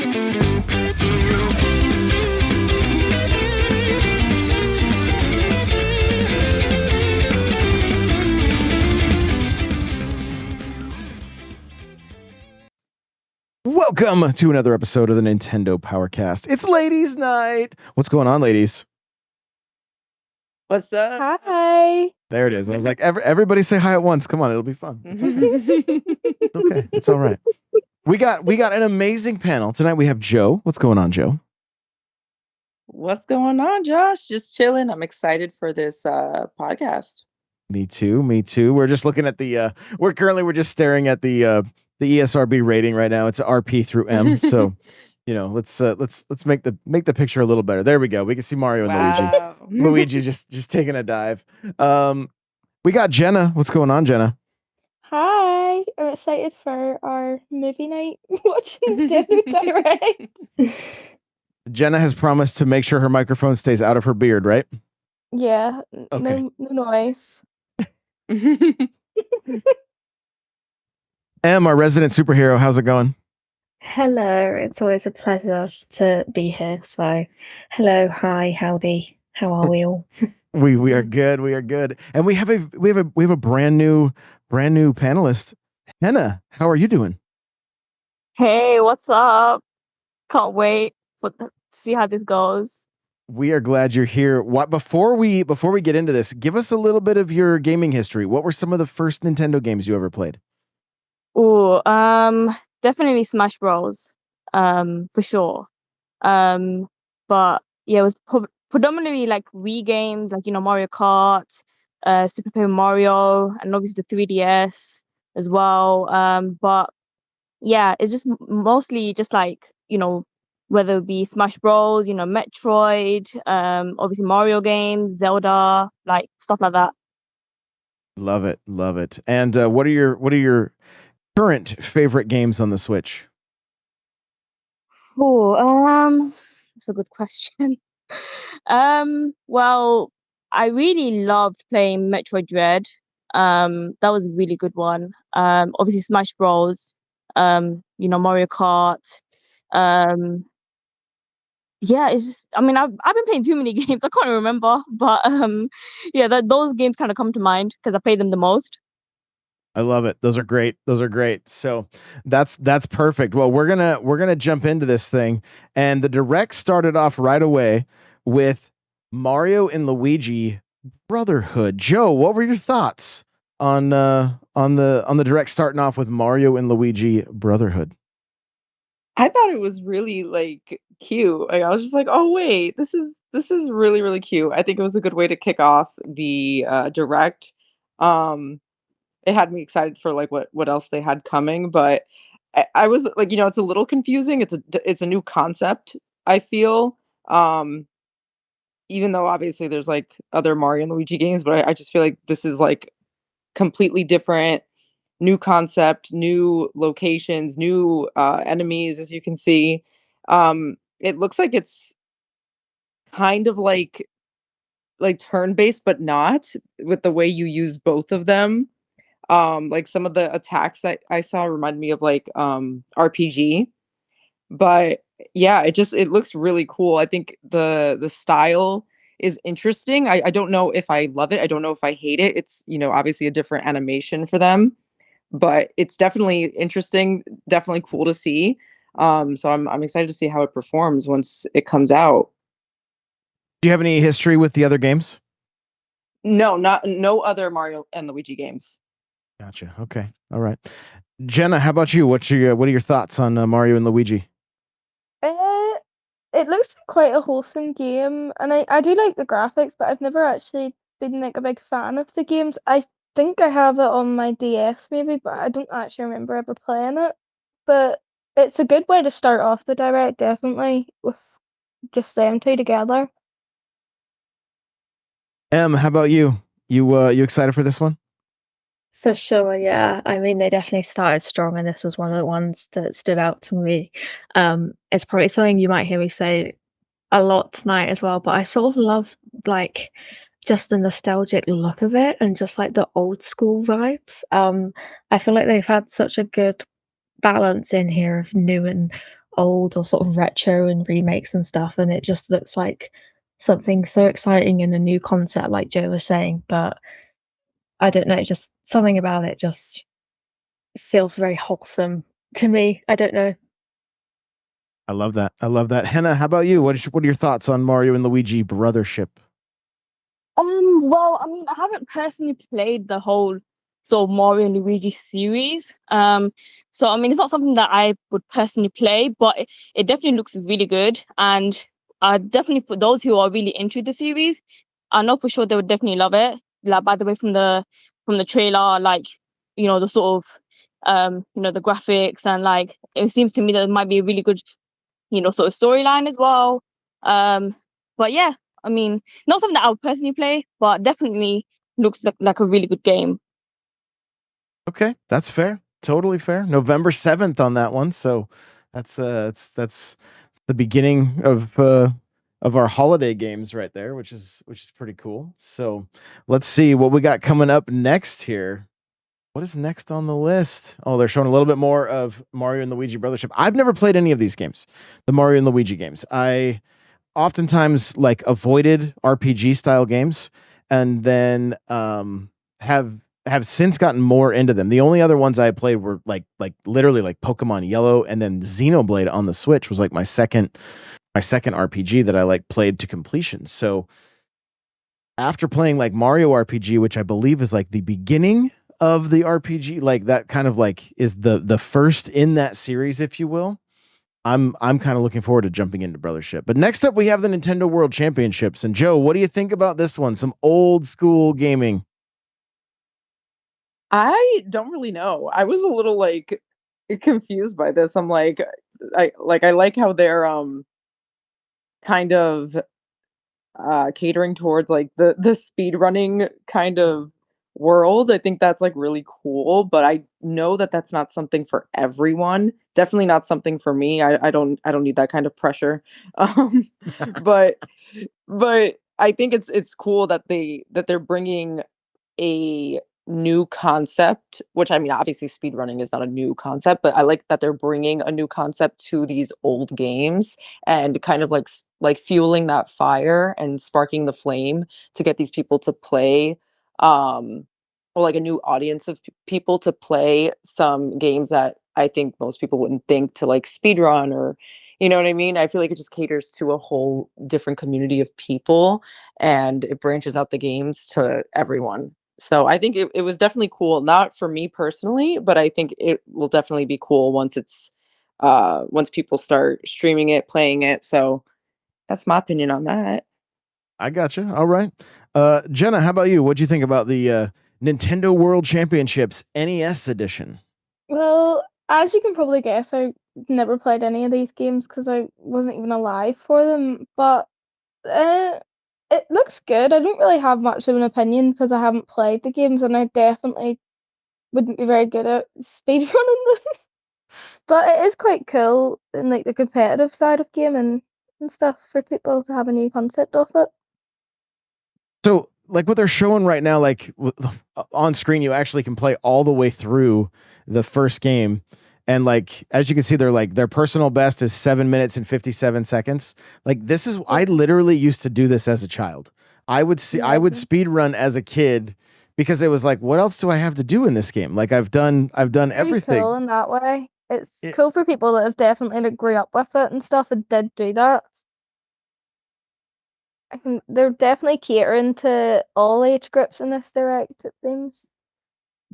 Welcome to another episode of the Nintendo Powercast. It's ladies' night. What's going on, ladies? What's up? Hi. There it is. I was like, everybody say hi at once. Come on, it'll be fun. It's okay. It's okay. It's all right. We got an amazing panel tonight. We have Joe. What's going on, Joe? What's going on, Josh? Just chilling. I'm excited for this podcast. Me too. We're just looking at the we're just staring at the ESRB rating right now. It's RP through M. So, let's make the picture a little better. There we go. We can see Mario and Luigi. Luigi's just taking a dive. We got Jenna. What's going on, Jenna? Hi. I'm excited for our movie night watching Nintendo Direct. Jenna has promised to make sure her microphone stays out of her beard, right? Yeah. Okay. No noise. Em, our resident superhero, how's it going? Hello, it's always a pleasure to be here. So, hello, hi, howdy, how are we all? We are good. We are good, and we have a brand new panelist, Henna. How are you doing? Hey, what's up? Can't wait to see how this goes. We are glad you're here. Before we get into this, give us a little bit of your gaming history. What were some of the first Nintendo games you ever played? Oh, definitely Smash Bros. For sure. But yeah, it was predominantly like Wii games, like Mario Kart, Super Paper Mario, and obviously the 3DS as well. But yeah, it's just mostly just like whether it be Smash Bros, Metroid, obviously Mario games, Zelda, like stuff like that. Love it. And what are your current favorite games on the Switch? Oh, that's a good question. Well, I really loved playing Metroid Dread. That was a really good one. Obviously Smash Bros. Mario Kart. Yeah, it's just, I've been playing too many games. I can't remember, but yeah, those games kind of come to mind because I played them the most. I love it. Those are great. So that's perfect. Well, we're gonna jump into this thing, and the direct started off right away with Mario and Luigi Brotherhood. Joe, what were your thoughts on the direct starting off with Mario and Luigi Brotherhood? I thought it was really like cute. Like, I was just like, oh wait, this is really, really cute. I think it was a good way to kick off the direct. It had me excited for like what else they had coming, but I was like, it's a little confusing. It's a new concept, I feel. Even though obviously there's like other Mario and Luigi games, but I just feel like this is like completely different, new concept, new locations, new enemies, as you can see. It looks like it's kind of like turn-based, but not, with the way you use both of them. Like some of the attacks that I saw reminded me of like RPG. But yeah, it looks really cool. I think the style is interesting. I don't know if I love it. I don't know if I hate it. It's, obviously a different animation for them, but it's definitely interesting, definitely cool to see. So I'm excited to see how it performs once it comes out. Do you have any history with the other games? No other Mario and Luigi games. Gotcha. Okay. All right. Jenna, how about you? What are your thoughts on Mario and Luigi? It looks like quite a wholesome game, and I do like the graphics, but I've never actually been like a big fan of the games. I think I have it on my DS maybe, but I don't actually remember ever playing it. But it's a good way to start off the direct, definitely, with just them two together. Em, how about you? You excited for this one? For sure, yeah. I mean, they definitely started strong, and this was one of the ones that stood out to me. It's probably something you might hear me say a lot tonight as well, but I sort of love like just the nostalgic look of it and just like the old school vibes. I feel like they've had such a good balance in here of new and old or sort of retro and remakes and stuff, and it just looks like something so exciting and a new concept, like Joe was saying. But I don't know, just something about it just feels very wholesome to me. I don't know. I love that. I love that. Henna, how about you? What are your thoughts on Mario and Luigi Brothership? Well, I mean, I haven't personally played the whole sort of Mario and Luigi series. So I mean, it's not something that I would personally play, but it definitely looks really good. And definitely for those who are really into the series, I know for sure they would definitely love it. Like by the way, from the trailer, like the sort of the graphics, and like it seems to me that it might be a really good sort of storyline as well. But yeah, I mean, not something that I would personally play, but definitely looks like a really good game. Okay, that's fair. Totally fair. November 7th on that one. So that's the beginning of our holiday games right there, which is pretty cool. So let's see what we got coming up next here. What is next on the list? Oh, they're showing a little bit more of Mario and Luigi Brothership. I've never played any of these games, the Mario and Luigi games. I oftentimes like avoided RPG style games, and then have since gotten more into them. The only other ones I played were like literally like Pokemon Yellow, and then Xenoblade on the Switch was like my second RPG that I like played to completion. So after playing like Mario RPG, which I believe is like the beginning of the RPG, like that kind of like is the first in that series, if you will. I'm kind of looking forward to jumping into Brothership. But next up, we have the Nintendo World Championships. And Joe, what do you think about this one? Some old school gaming. I don't really know. I was a little like confused by this. I'm like, I like how they're kind of catering towards like the speed running kind of world. I think that's like really cool, but I know that that's not something for everyone. Definitely not something for me. I don't need that kind of pressure. Um, but I think it's cool that they're bringing a new concept, which I mean, obviously speedrunning is not a new concept, but I like that they're bringing a new concept to these old games and kind of like like fueling that fire and sparking the flame to get these people to play or like a new audience of people to play some games that I think most people wouldn't think to like speedrun, or you know what I mean? I feel like it just caters to a whole different community of people, and it branches out the games to everyone. So I think it was definitely cool, not for me personally, but I think it will definitely be cool once it's once people start streaming it, playing it. So that's my opinion on that. I gotcha. All right. Jenna, how about you? What'd you think about the Nintendo World Championships NES edition? Well, as you can probably guess, I never played any of these games because I wasn't even alive for them. But uh, it looks good. I don't really have much of an opinion because I haven't played the games, and I definitely wouldn't be very good at speedrunning them. But it is quite cool in like the competitive side of gaming and stuff for people to have a new concept of it. So, like what they're showing right now, like on screen, you actually can play all the way through the first game, and like as you can see, their personal best is 7 minutes and 57 seconds. Like this is I literally used to do this as a child. I would speed run as a kid because it was like, what else do I have to do in this game? Like I've done Pretty everything. cool in that way. It's It- cool for people that have definitely like, grew up with it and stuff and did do that. They're definitely catering to all age groups in this direct, it seems.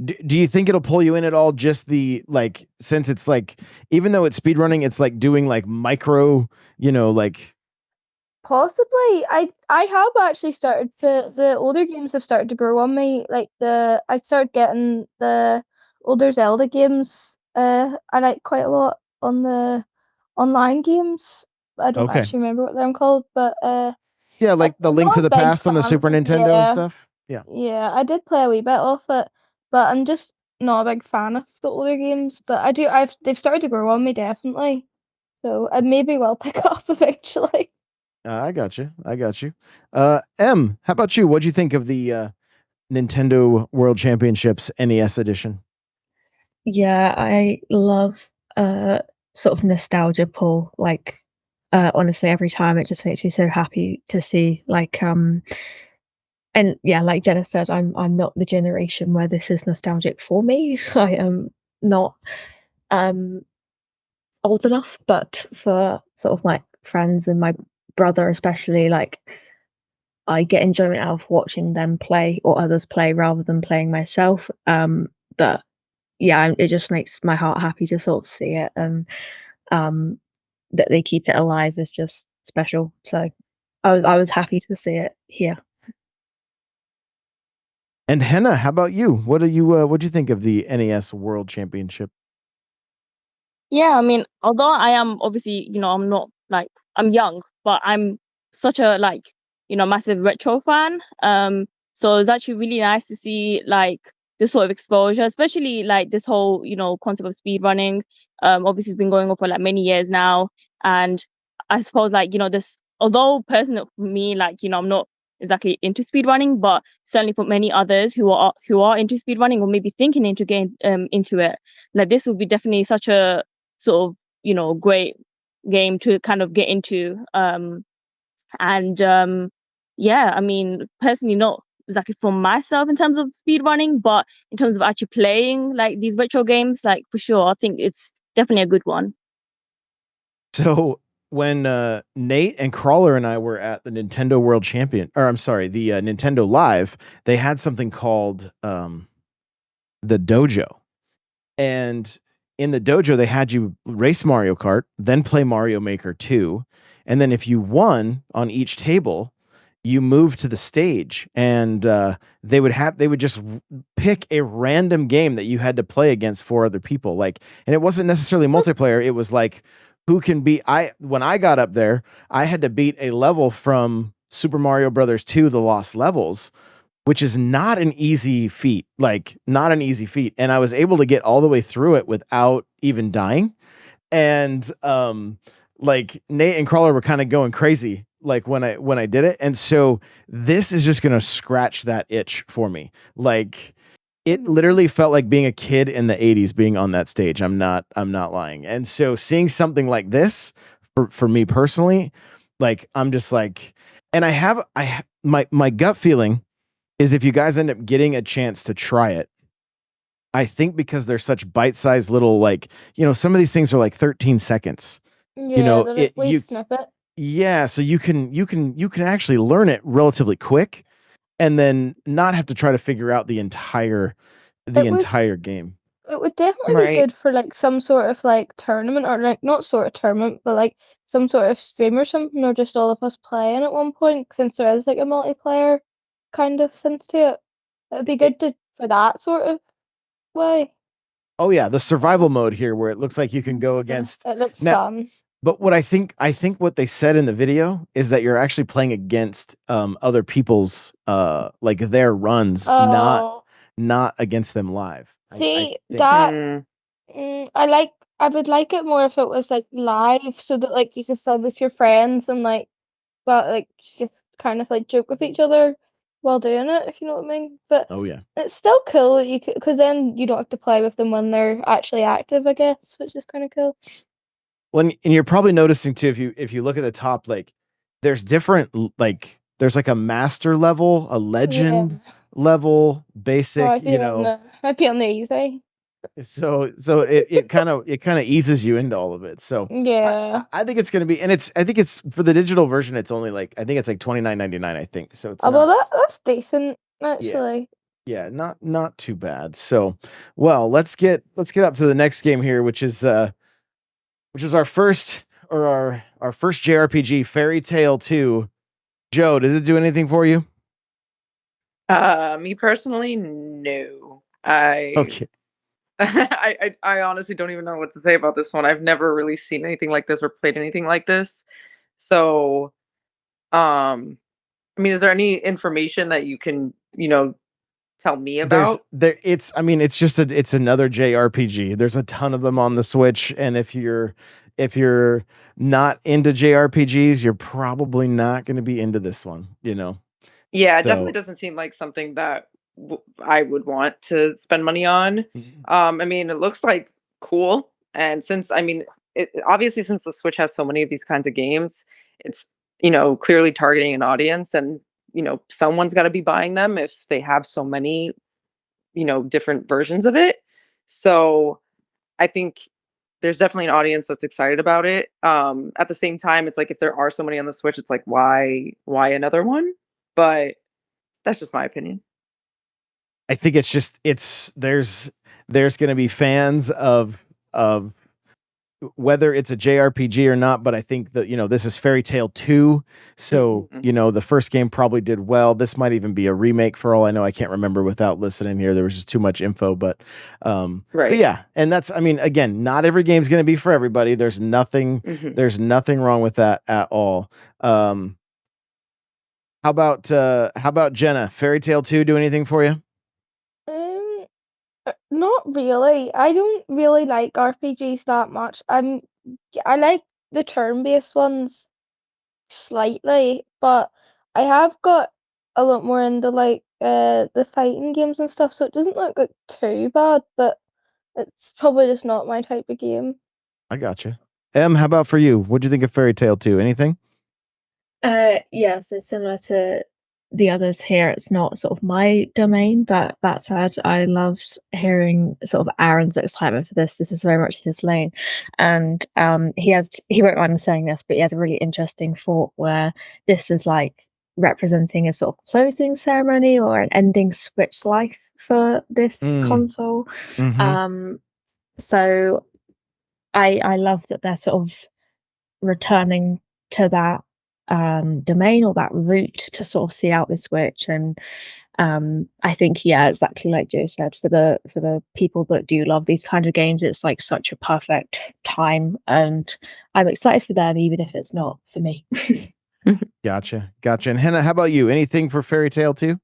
Do you think it'll pull you in at all? Just the like, since it's like, even though it's speedrunning, it's like doing like micro, like. Possibly. I have actually started to the older games have started to grow on me. Like I started getting the older Zelda games I like quite a lot on the online games. I don't Okay. actually remember what they're called, but Yeah, like the I'm Link not to a the big Past on the fan of Super them. Nintendo and stuff. Yeah. Yeah, I did play a wee bit of it, but I'm just not a big fan of the older games. But they've started to grow on me definitely. So I maybe will pick up eventually. I got you. I got you. M, how about you? What'd you think of the Nintendo World Championships NES edition? Yeah, I love sort of nostalgia pull. Like, honestly, every time it just makes me so happy to see, like, and yeah, like Jenna said, I'm not the generation where this is nostalgic for me. I am not um old enough, but for sort of my friends and my brother especially, like I get enjoyment out of watching them play or others play rather than playing myself. But yeah, it just makes my heart happy to sort of see it, and um, that they keep it alive is just special. So I was happy to see it here. And Henna, how about you? What do you think of the NES World Championship? Yeah, I mean, although I am obviously, I'm not like I'm young, but I'm such a like, massive retro fan. So it's actually really nice to see like this sort of exposure, especially like this whole, concept of speed running. Obviously it's been going on for like many years now. And I suppose like, this although personally for me, like, I'm not exactly into speed running, but certainly for many others who are into speed running or maybe thinking into getting into it, like this would be definitely such a sort of great game to kind of get into, and yeah, I mean, personally not exactly for myself in terms of speed running, but in terms of actually playing like these retro games, like for sure I think it's definitely a good one. So when Nate and Crawler and I were at the Nintendo World Champion, or I'm sorry, the Nintendo Live, they had something called the Dojo. And in the dojo, they had you race Mario Kart, then play Mario Maker 2. And then if you won on each table, you moved to the stage, and they would just pick a random game that you had to play against 4 other people. Like, and it wasn't necessarily multiplayer. It was like, who can beat when I got up there, I had to beat a level from Super Mario Brothers 2, The Lost Levels, which is not an easy feat, like not an easy feat. And I was able to get all the way through it without even dying. And like Nate and Crawler were kind of going crazy like when I did it. And so this is just gonna scratch that itch for me. Like it literally felt like being a kid in the 80s being on that stage. I'm not lying. And so seeing something like this for me personally, like I'm just like, and my gut feeling is if you guys end up getting a chance to try it, I think because they're such bite-sized little, like, some of these things are like 13 seconds. Yeah, they're like It wee you snippet. yeah, so you can actually learn it relatively quick and then not have to try to figure out the entire It would game. it would definitely be Right. good for like some sort of like tournament, or like not sort of tournament, but like some sort of stream or something, or just all of us playing at one point, since there is like a multiplayer kind of sense to it. It would be It, good for that sort of way. oh yeah, the survival mode here where it looks like you can go against It looks now. fun. But what I think what they said in the video is that you're actually playing against other people's like their runs, Oh, not against them live. I see think. that. I would like it more if it was like live, so that like you can still with your friends and like, but like just kind of like joke with each other while doing it, if you know what I mean. But Oh yeah. it's still cool that you could, because then you don't have to play with them when they're actually active, I guess, which is kind of cool. And you're probably noticing too, if you look at the top, like there's different like there's like a master level, a Yeah. legend level, Oh, basic, I'd be on the easy. so it kind of eases you into all of it. So Yeah. I think it's gonna be, and I think it's for the digital version, it's only like, I think it's like $29.99, I think. So it's Oh, well, not, that's decent yeah, actually. yeah, not too bad. So well, let's get up to the next game here, which is our first, or our first JRPG, Fairy Tale 2. Joe, does it do anything for you? Me personally, no. I Okay. I honestly don't even know what to say about this one. I've never really seen anything like this or played anything like this. So, I mean, is there any information that you can, tell me about? I mean, it's another JRPG. There's a ton of them on the Switch, and if you're not into JRPGs, you're probably not going to be into this one. Yeah, it definitely So doesn't seem like something that I would want to spend money on. Mhm. I mean, it looks like cool, and since I mean, obviously, since the Switch has so many of these kinds of games, it's, you know, clearly targeting an audience, and, you know, someone's got to be buying them if they have so many, you know, different versions of it. So I think there's definitely an audience that's excited about it. At the same time, it's like if there are so many on the Switch, it's like why another one? But that's just my opinion. I think it's just there's going to be fans of whether it's a JRPG or not, but I think that, you know, this is Fairy Tale 2. So, Mhm. you know, the first game probably did well. This might even be a remake for all I know. I can't remember without listening here. There was just too much info, but Right. yeah. And that's, I mean, again, not every game's going to be for everybody. There's nothing Mhm. wrong with that at all. How about Jenna? Fairy Tale 2 do anything for you? Um, Not really. I don't really like RPGs that much. I like the turn-based ones slightly, but I have got a lot more into like the fighting games and stuff, so it doesn't look like too bad, but it's probably just not my type of game. I gotcha. How about for you? What'd you think of Fairy Tale 2? Anything? Yeah, so similar to the others here, it's not sort of my domain, but that said, I loved hearing sort of Aaron's excitement for this. This is very much his lane. And he won't mind me saying this, but he had a really interesting thought where this is like representing a sort of closing ceremony or an ending Switch life for this console. Mm-hmm. So I love that they're sort of returning to that domain or that route to sort of see out the Switch. And I think, yeah, exactly like Joe said, for the people that do love these kind of games, it's like such a perfect time, and I'm excited for them even if it's not for me. Gotcha. And Hannah, how about you? Anything for Fairy Tale 2?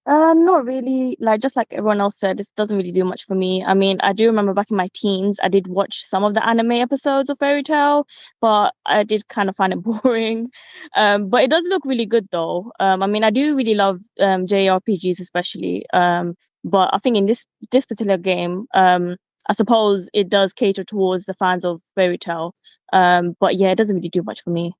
Not really. Like just like everyone else said, this doesn't really do much for me. I mean, I do remember back in my teens, I did watch some of the anime episodes of Fairy Tail, but I did kind of find it boring. But it does look really good though. I mean, I do really love JRPGs especially. But I think in this particular game, I suppose it does cater towards the fans of Fairy Tail. But yeah, it doesn't really do much for me.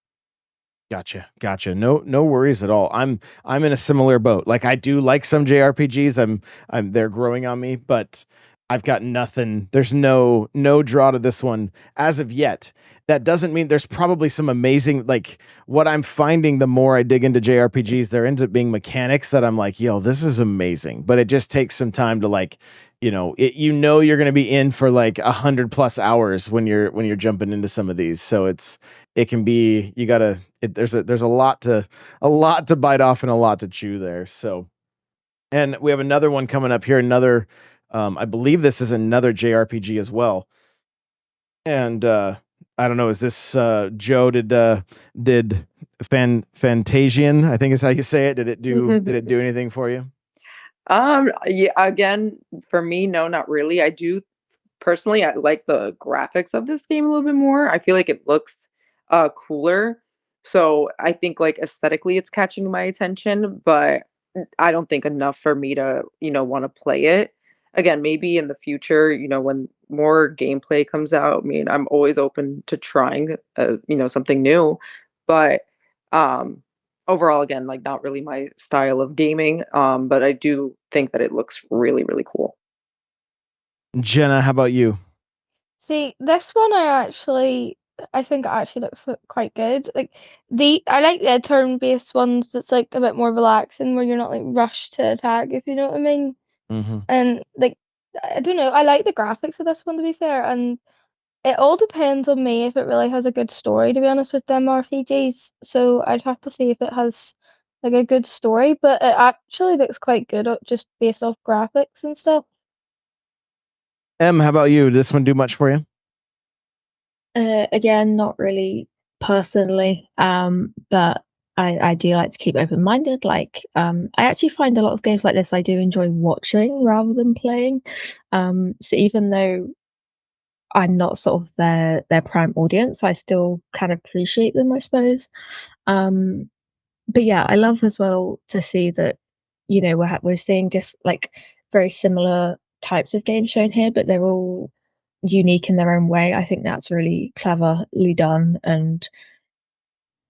Gotcha. No worries at all. I'm in a similar boat. Like I do like some JRPGs. They're growing on me, but I've got nothing. There's no draw to this one as of yet. That doesn't mean there's probably some amazing, like what I'm finding the more I dig into JRPGs, there ends up being mechanics that I'm like, yo, this is amazing. But it just takes some time to like, you're going to be in for like 100+ hours when you're jumping into some of these. So it can be, there's a lot to bite off and a lot to chew there. So, and we have another one coming up here. I believe this is another JRPG as well. And I don't know, is this Joe? Did Fantasian, I think is how you say it. Did it do anything for you? Yeah, again, for me, no, not really. I do personally, I like the graphics of this game a little bit more. I feel like it looks cooler. So I think like aesthetically it's catching my attention, but I don't think enough for me to, you know, want to play it. Again, maybe in the future, you know, when more gameplay comes out, I mean, I'm always open to trying you know, something new. But um overall, again, like not really my style of gaming. But I do think that it looks really, really cool. Jenna, how about you? See, this one I think it actually quite good. Like I like the turn-based ones that's like a bit more relaxing where you're not like rushed to attack, if you know what I mean. Mm-hmm. And like I don't know, I like the graphics of this one to be fair, and it all depends on me if it really has a good story, to be honest with them RPGs. So I'd have to see if it has like a good story, but it actually looks quite good just based off graphics and stuff. How about you? Did this one do much for you? Again, not really personally, but I do like to keep open-minded. Like, I actually find a lot of games like this I do enjoy watching rather than playing. So even though I'm not sort of their prime audience, I still can appreciate them, I suppose. But yeah, I love as well to see that, we're seeing like very similar types of games shown here, but they're all unique in their own way. I think that's really cleverly done, and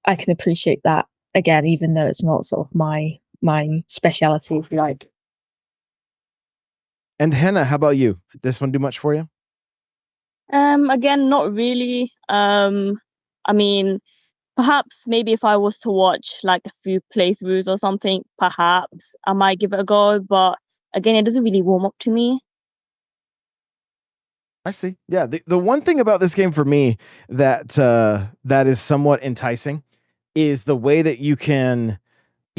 I can appreciate that again, even though it's not sort of my speciality, if you like. And Hannah, how about you? Did this one do much for you? Again, not really. I mean, perhaps maybe if I was to watch like a few playthroughs or something, perhaps I might give it a go. But again, it doesn't really warm up to me. I see. Yeah, the one thing about this game for me that that is somewhat enticing is the way that you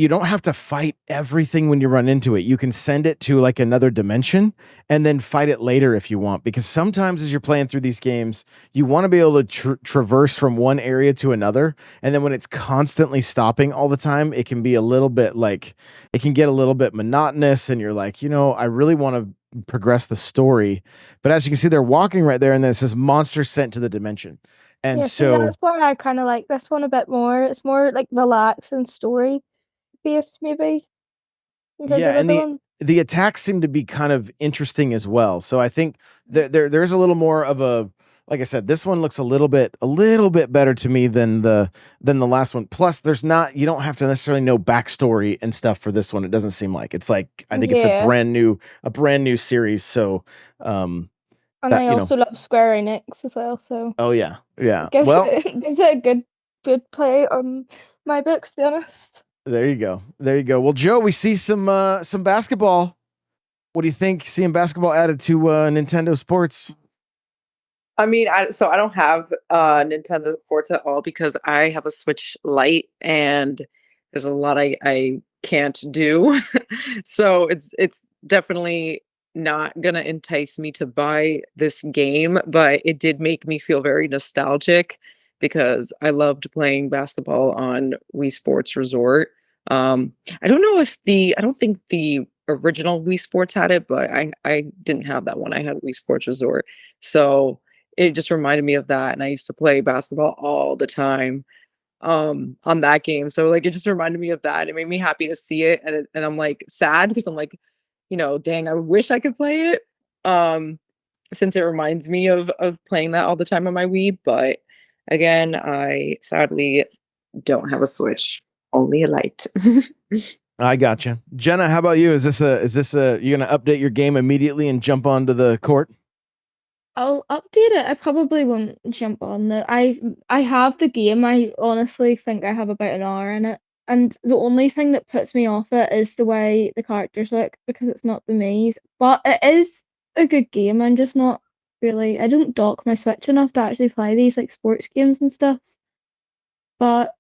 don't have to fight everything when you run into it. You can send it to like another dimension and then fight it later if you want. Because sometimes as you're playing through these games, you want to be able to traverse from one area to another. And then when it's constantly stopping all the time, it can be a little bit like, it can get a little bit monotonous. And you're like, I really want to progress the story. But as you can see, they're walking right there. And then it says monster sent to the dimension. And Yeah, so that's why I kind of like this one a bit more. It's more like relaxed and story based, maybe, compared to yeah, the and other one. the attacks seem to be kind of interesting as well. So I think there's a little more of a, like I said, this one looks a little bit better to me than the last one. Plus, you don't have to necessarily know backstory and stuff for this one. It doesn't seem like it's like I think it's a Yeah. brand new series. So And that I also love Square Enix as well, so oh yeah, it gives well, it gives it a good play on my books, to be honest. there you go. Well, Joe, we see some basketball. What do you think seeing basketball added to Nintendo Sports? I mean, I don't have Nintendo Sports at all because I have a Switch Lite and there's a lot I can't do. So it's definitely not gonna entice me to buy this game, but it did make me feel very nostalgic because I loved playing basketball on Wii Sports Resort. I don't know if I don't think the original Wii Sports had it, but I didn't have that one. I had Wii Sports Resort. So it just reminded me of that, and I used to play basketball all the time, on that game, so, like, it just reminded me of that. It made me happy to see it, and I'm, like, sad because I'm like, "Dang, I wish I could play it," um, since it reminds me of playing that all the time on my Wii, but again, I sadly don't have a Switch, only a Lite. I gotcha. Jenna, how about you? Is this you gonna update your game immediately and jump onto the court? I'll update it. I probably won't jump on the. I have the game. I honestly think I have about an hour in it, and the only thing that puts me off it is the way the characters look because it's not the maze. But it is a good game. I'm just not really. I don't dock my Switch enough to actually play these like sports games and stuff. But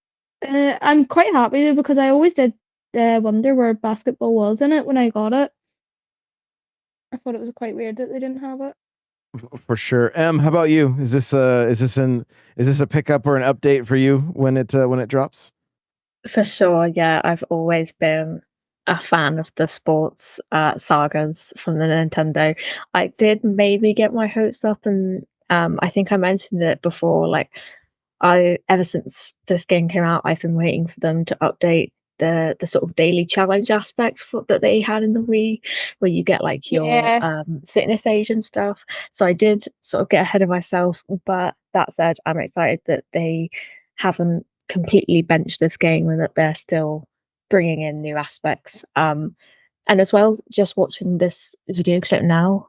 I'm quite happy though because I always did wonder where basketball was in it when I got it. I thought it was quite weird that they didn't have it. For sure. How about you? Is this a pickup or an update for you when it drops? For sure, yeah. I've always been a fan of the sports sagas from the Nintendo. I did maybe get my hopes up, and I think I mentioned it before. Like, ever since this game came out, I've been waiting for them to update the sort of daily challenge aspect that they had in the Wii, where you get like your Yeah. fitness age and stuff. So I did sort of get ahead of myself, but that said, I'm excited that they haven't completely benched this game and that they're still bringing in new aspects. And as well, just watching this video clip now,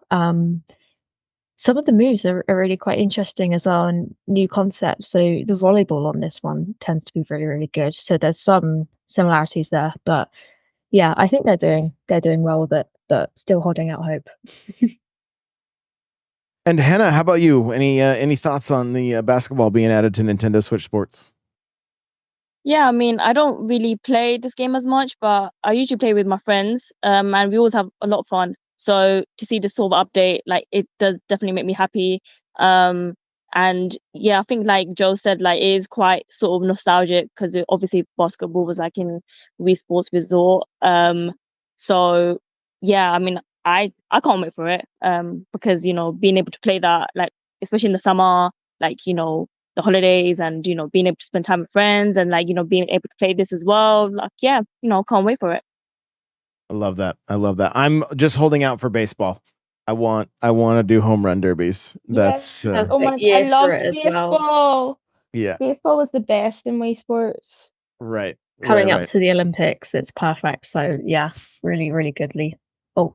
some of the moves are really quite interesting as well and new concepts. So the volleyball on this one tends to be really, really good. So there's some similarities there, but yeah, I think they're doing well with it, but still holding out hope. And Hannah, how about you? Any thoughts on the basketball being added to Nintendo Switch Sports? Yeah, I mean, I don't really play this game as much, but I usually play with my friends, and we always have a lot of fun. So to see this sort of update, like it does definitely make me happy. Um, and yeah, I think like Joe said, like it is quite sort of nostalgic because obviously basketball was like in Wii Sports Resort. So yeah, I mean, I can't wait for it. Because being able to play that, like especially in the summer, like the holidays and being able to spend time with friends and like being able to play this as well, like yeah, can't wait for it. I love that. I'm just holding out for baseball. I want to do home run derbies. Yes. That's Oh my! I year for loved it as well. baseball. yeah, Baseball was the best in Wii Sports. right. Coming up Right. to the Olympics, it's perfect. So yeah, really, really goodly. Oh,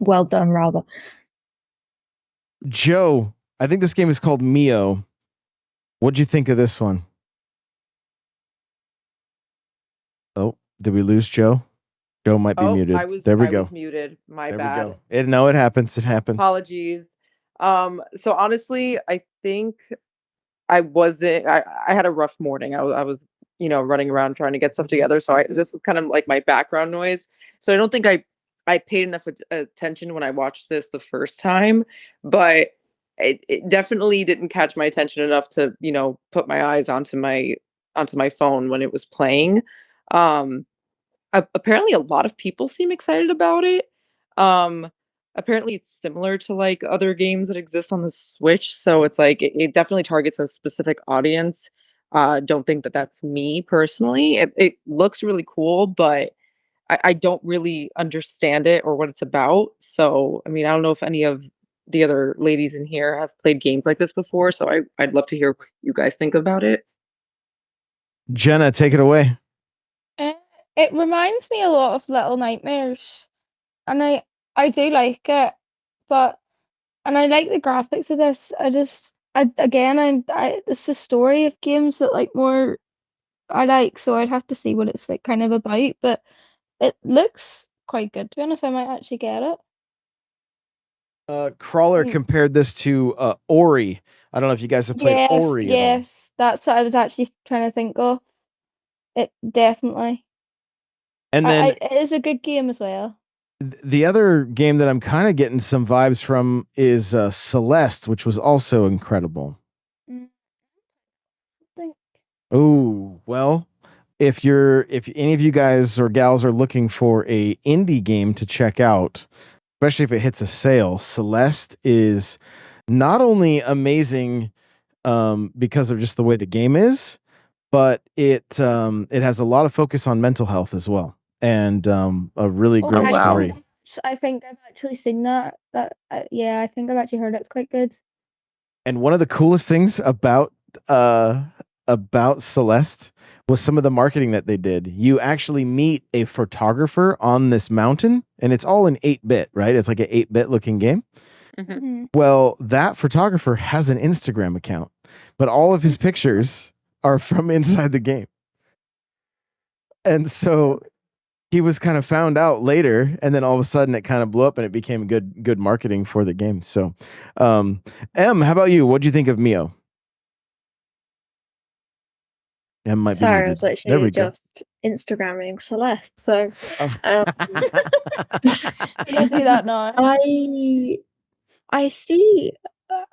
well done, rather. Joe, I think this game is called Mio. What'd you think of this one? Oh, did we lose Joe? Joe might be muted. I was There we I go. was muted. My There bad. we go. No, it happens. It happens. Apologies. So honestly, I think I had a rough morning. I was, running around trying to get stuff together. So this was kind of like my background noise. So I don't think I paid enough attention when I watched this the first time, but it definitely didn't catch my attention enough to, put my eyes onto my phone when it was playing. Um, Apparently a lot of people seem excited about it. Um, Apparently it's similar to like other games that exist on the Switch, so it's like it definitely targets a specific audience. Don't think that that's me personally. It looks really cool, but I don't really understand it or what it's about. So, I mean, I don't know if any of the other ladies in here have played games like this before, so I'd love to hear what you guys think about it. Jenna, take it away. Uh, it reminds me a lot of Little Nightmares, and I do like it, but and I like the graphics of this. It's the story of games that like more I like, so I'd have to see what it's like kind of about, but it looks quite good, to be honest. I might actually get it. Crawler Mm. compared this to Ori. I don't know if you guys have played Yes, Ori at all. yes, that's what I was actually trying to think of. It definitely. And then It is a good game as well. the other game that I'm kind of getting some vibes from is Celeste, which was also incredible. Mm, I think. Oh, well, if any of you guys or gals are looking for a indie game to check out, especially if it hits a sale, Celeste is not only amazing because of just the way the game is, but it has a lot of focus on mental health as well, and a really Oh, great wow. story. I think I've actually seen that. Yeah, I think I've actually heard it's quite good. And one of the coolest things about Celeste was some of the marketing that they did. You actually meet a photographer on this mountain, and it's all in 8-bit, right? It's like an 8-bit looking game. Mhm. Well, that photographer has an Instagram account, but all of his pictures are from inside the game. And so he was kind of found out later, and then all of a sudden it kind of blew up and it became good marketing for the game. So Em, how about you? What do you think of Mio? Em might be Sorry, I muted. was There actually we go. just Instagramming Celeste. So Oh. um, I'll do that now. I see.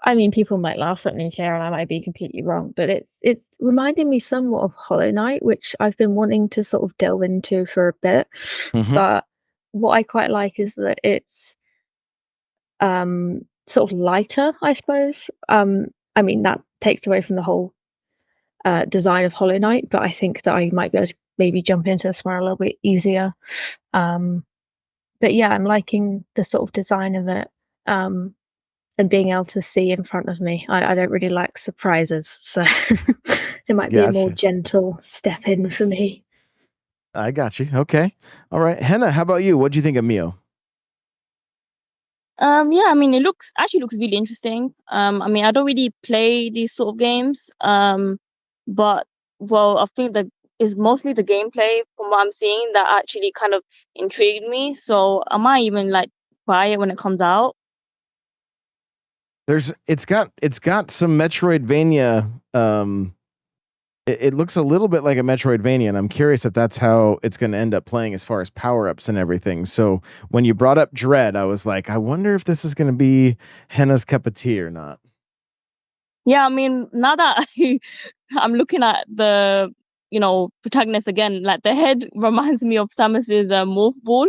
I mean, people might laugh at me here, and I might be completely wrong, but it's reminding me somewhat of Hollow Knight, which I've been wanting to sort of delve into for a bit. Mhm. But what I quite like is that it's sort of lighter, I suppose. I mean, that takes away from the whole design of Hollow Knight, but I think that I might be able to maybe jump into this one a little bit easier. But yeah, I'm liking the sort of design of it. And being able to see in front of me. I don't really like surprises, so it might be a more Gotcha. gentle step in for me. I got you. Okay. All right. Henna, how about you? What do you think of Mio? Yeah, I mean, it actually looks really interesting. I mean, I don't really play these sort of games. But well, I think that is mostly the gameplay from what I'm seeing that actually kind of intrigued me. So I might even like buy it when it comes out. It's got some Metroidvania. It looks a little bit like a Metroidvania, and I'm curious if that's how it's going to end up playing as far as power ups and everything. So when you brought up Dread, I was like, I wonder if this is going to be Henna's cup of tea or not. Yeah, I mean, now that I'm looking at the protagonist again, like the head reminds me of Samus's morph ball.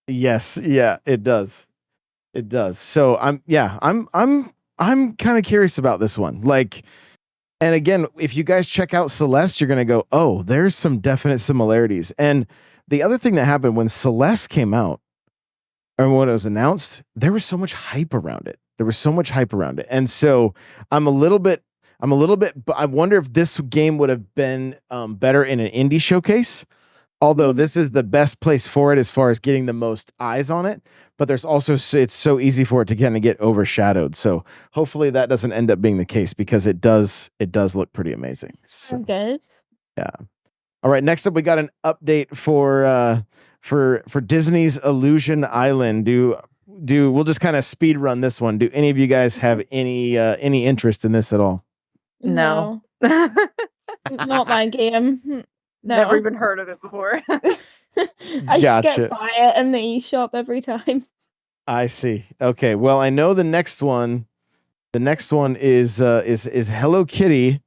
Yes, yeah, it does. It does. So I'm kind of curious about this one. Like, and again, if you guys check out Celeste, you're gonna go, oh, there's some definite similarities. And the other thing that happened when Celeste came out, or when it was announced, there was so much hype around it. And so I'm a little bit, but I wonder if this game would have been better in an indie showcase. Although this is the best place for it as far as getting the most eyes on it, but there's also it's so easy for it to kind of get overshadowed. So hopefully that doesn't end up being the case, because it does look pretty amazing. So Good. yeah. All right, next up we got an update for Disney's Illusion Island. We'll just kind of speed run this one. Do any of you guys have any interest in this at all? No. Not my game. No. Never even heard of it before. I Gotcha. skip by it in the eShop every time. I see. Okay. Well, I know the next one. The next one is Hello Kitty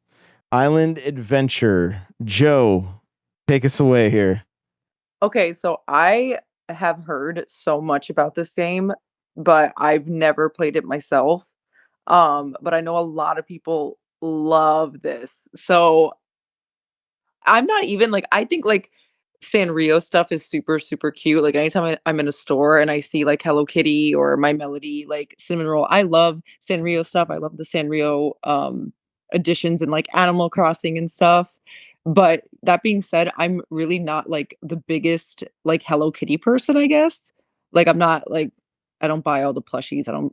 Island Adventure. Joe, take us away here. Okay, so I have heard so much about this game, but I've never played it myself. But I know a lot of people love this. So I'm not even like, I think like Sanrio stuff is super, super cute. Like anytime I'm in a store and I see like Hello Kitty or My Melody, like cinnamon roll, I love Sanrio stuff. I love the Sanrio additions and like Animal Crossing and stuff. But that being said, I'm really not like the biggest like Hello Kitty person, I guess. Like I'm not like, I don't buy all the plushies. I don't,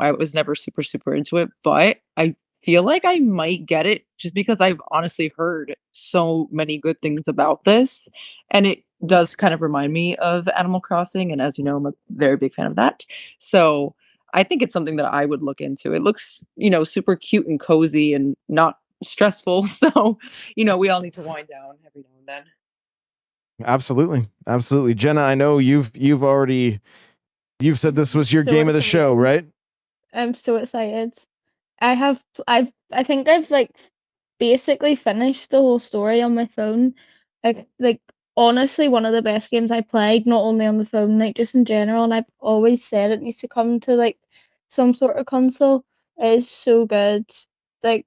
I was never super, super into it, but I feel like I might get it just because I've honestly heard so many good things about this. And it does kind of remind me of Animal Crossing. And as you know, I'm a very big fan of that. So I think it's something that I would look into. It looks, super cute and cozy and not stressful. So, we all need to wind down every now and then. Absolutely. Jenna, I know you've said this was your So game of the show, right? I'm so excited. I think I've like basically finished the whole story on my phone. Like honestly, one of the best games I played, not only on the phone, like just in general, and I've always said it needs to come to like some sort of console. It is so good. Like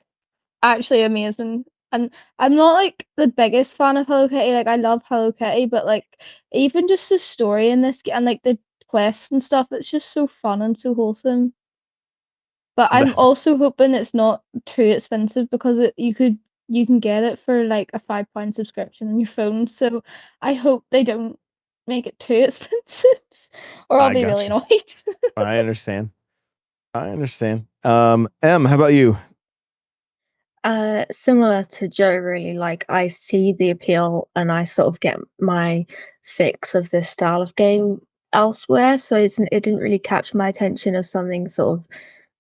actually amazing. And I'm not like the biggest fan of Hello Kitty. Like I love Hello Kitty, but like even just the story in this and like the quests and stuff, it's just so fun and so wholesome. But I'm also hoping it's not too expensive, because you can get it for like a £5 subscription on your phone. So I hope they don't make it too expensive, or I'll be really gotcha. annoyed. I understand. Em, how about you? Similar to Joe, really. Like I see the appeal, and I sort of get my fix of this style of game elsewhere. So it didn't really capture my attention as something sort of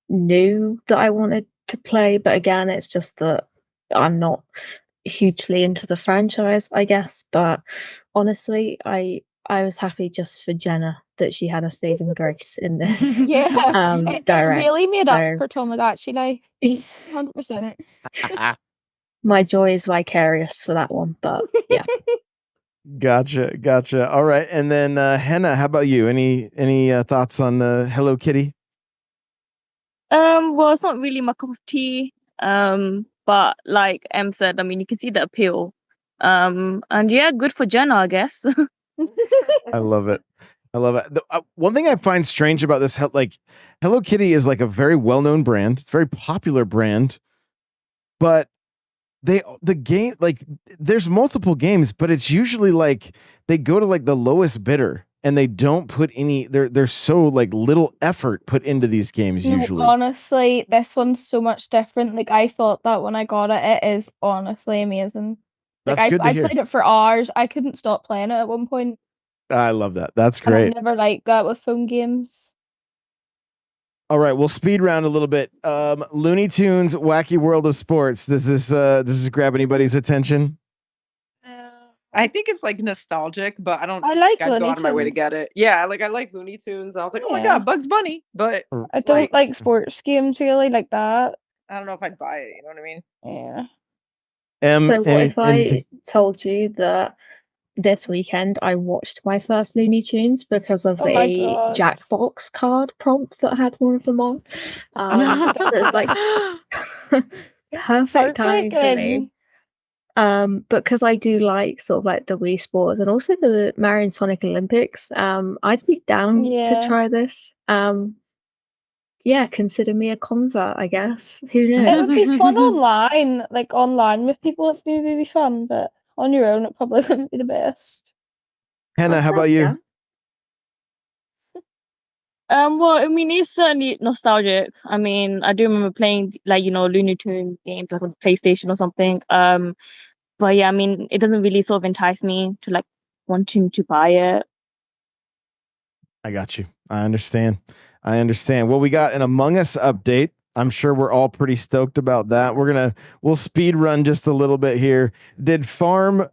new that I wanted to play. But again, it's just that I'm not hugely into the franchise, I guess. But honestly, I was happy just for Jenna that she had a saving grace in this. Yeah, it direct. really made up So for Tomodachi, like 100%. my joy is vicarious for that one. But yeah. Gotcha. All right, and then Henna, how about you? Any thoughts on Hello Kitty? Well, it's not really my cup of tea. But like Em said, I mean, you can see the appeal. And yeah, good for Jenna, I guess. I love it. One thing I find strange about this, like Hello Kitty is like a very well-known brand. It's a very popular brand, but the game, like there's multiple games, but it's usually like they go to like the lowest bidder and they don't put any, there's so like little effort put into these games No, usually. honestly, this one's so much different. Like I thought that when I got it, it is honestly amazing. Like That's good to I hear. played it for hours. I couldn't stop playing it at one point. I love that. That's And I great. never liked that with phone games. All right, we'll speed round a little bit. Looney Tunes Wacky World of Sports. Does this grab anybody's attention? I think it's like nostalgic, but I don't I like think I'd go Looney out of my way to Tunes. get it. Yeah, like I like Looney Tunes. I was like, oh my Yeah. god, Bugs Bunny. But I don't like sports games really like that. I don't know if I'd buy it. You know what I mean? Yeah. So what if I told you that this weekend I watched my first Looney Tunes because of Oh my a God. Jackbox card prompt that had one of them on? So it's like perfect timing for me. But because I do like sort of like the Wii Sports and also the Mario and Sonic Olympics, I'd be down to Yeah. try this. Yeah, consider me a convert, I guess. Who It knows? would be fun online, like online with people. It's maybe be fun, but on your own, it probably wouldn't be the best. Hannah, how about you? Well, I mean, it's certainly nostalgic. I mean, I do remember playing like, Looney Tunes games like on PlayStation or something. But yeah, I mean, it doesn't really sort of entice me to like wanting to buy it. I got you. I understand. Well, we got an Among Us update. I'm sure we're all pretty stoked about that. We'll speed run just a little bit here. Did Farmagia?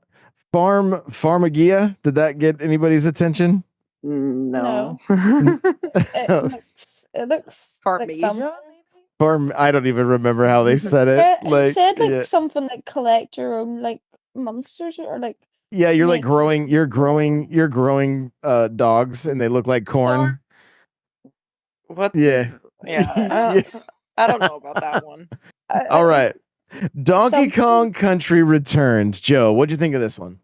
Did that get anybody's attention? No. It looks like Farmagia? something. I don't even remember how they said it. It said like yeah. something like collect your own like monsters or like Yeah, you're like make- you're growing dogs and they look like corn. What? Yeah. Yeah. I don't know about that one. All right. Donkey Kong Country Returns. Joe, what'd you think of this one?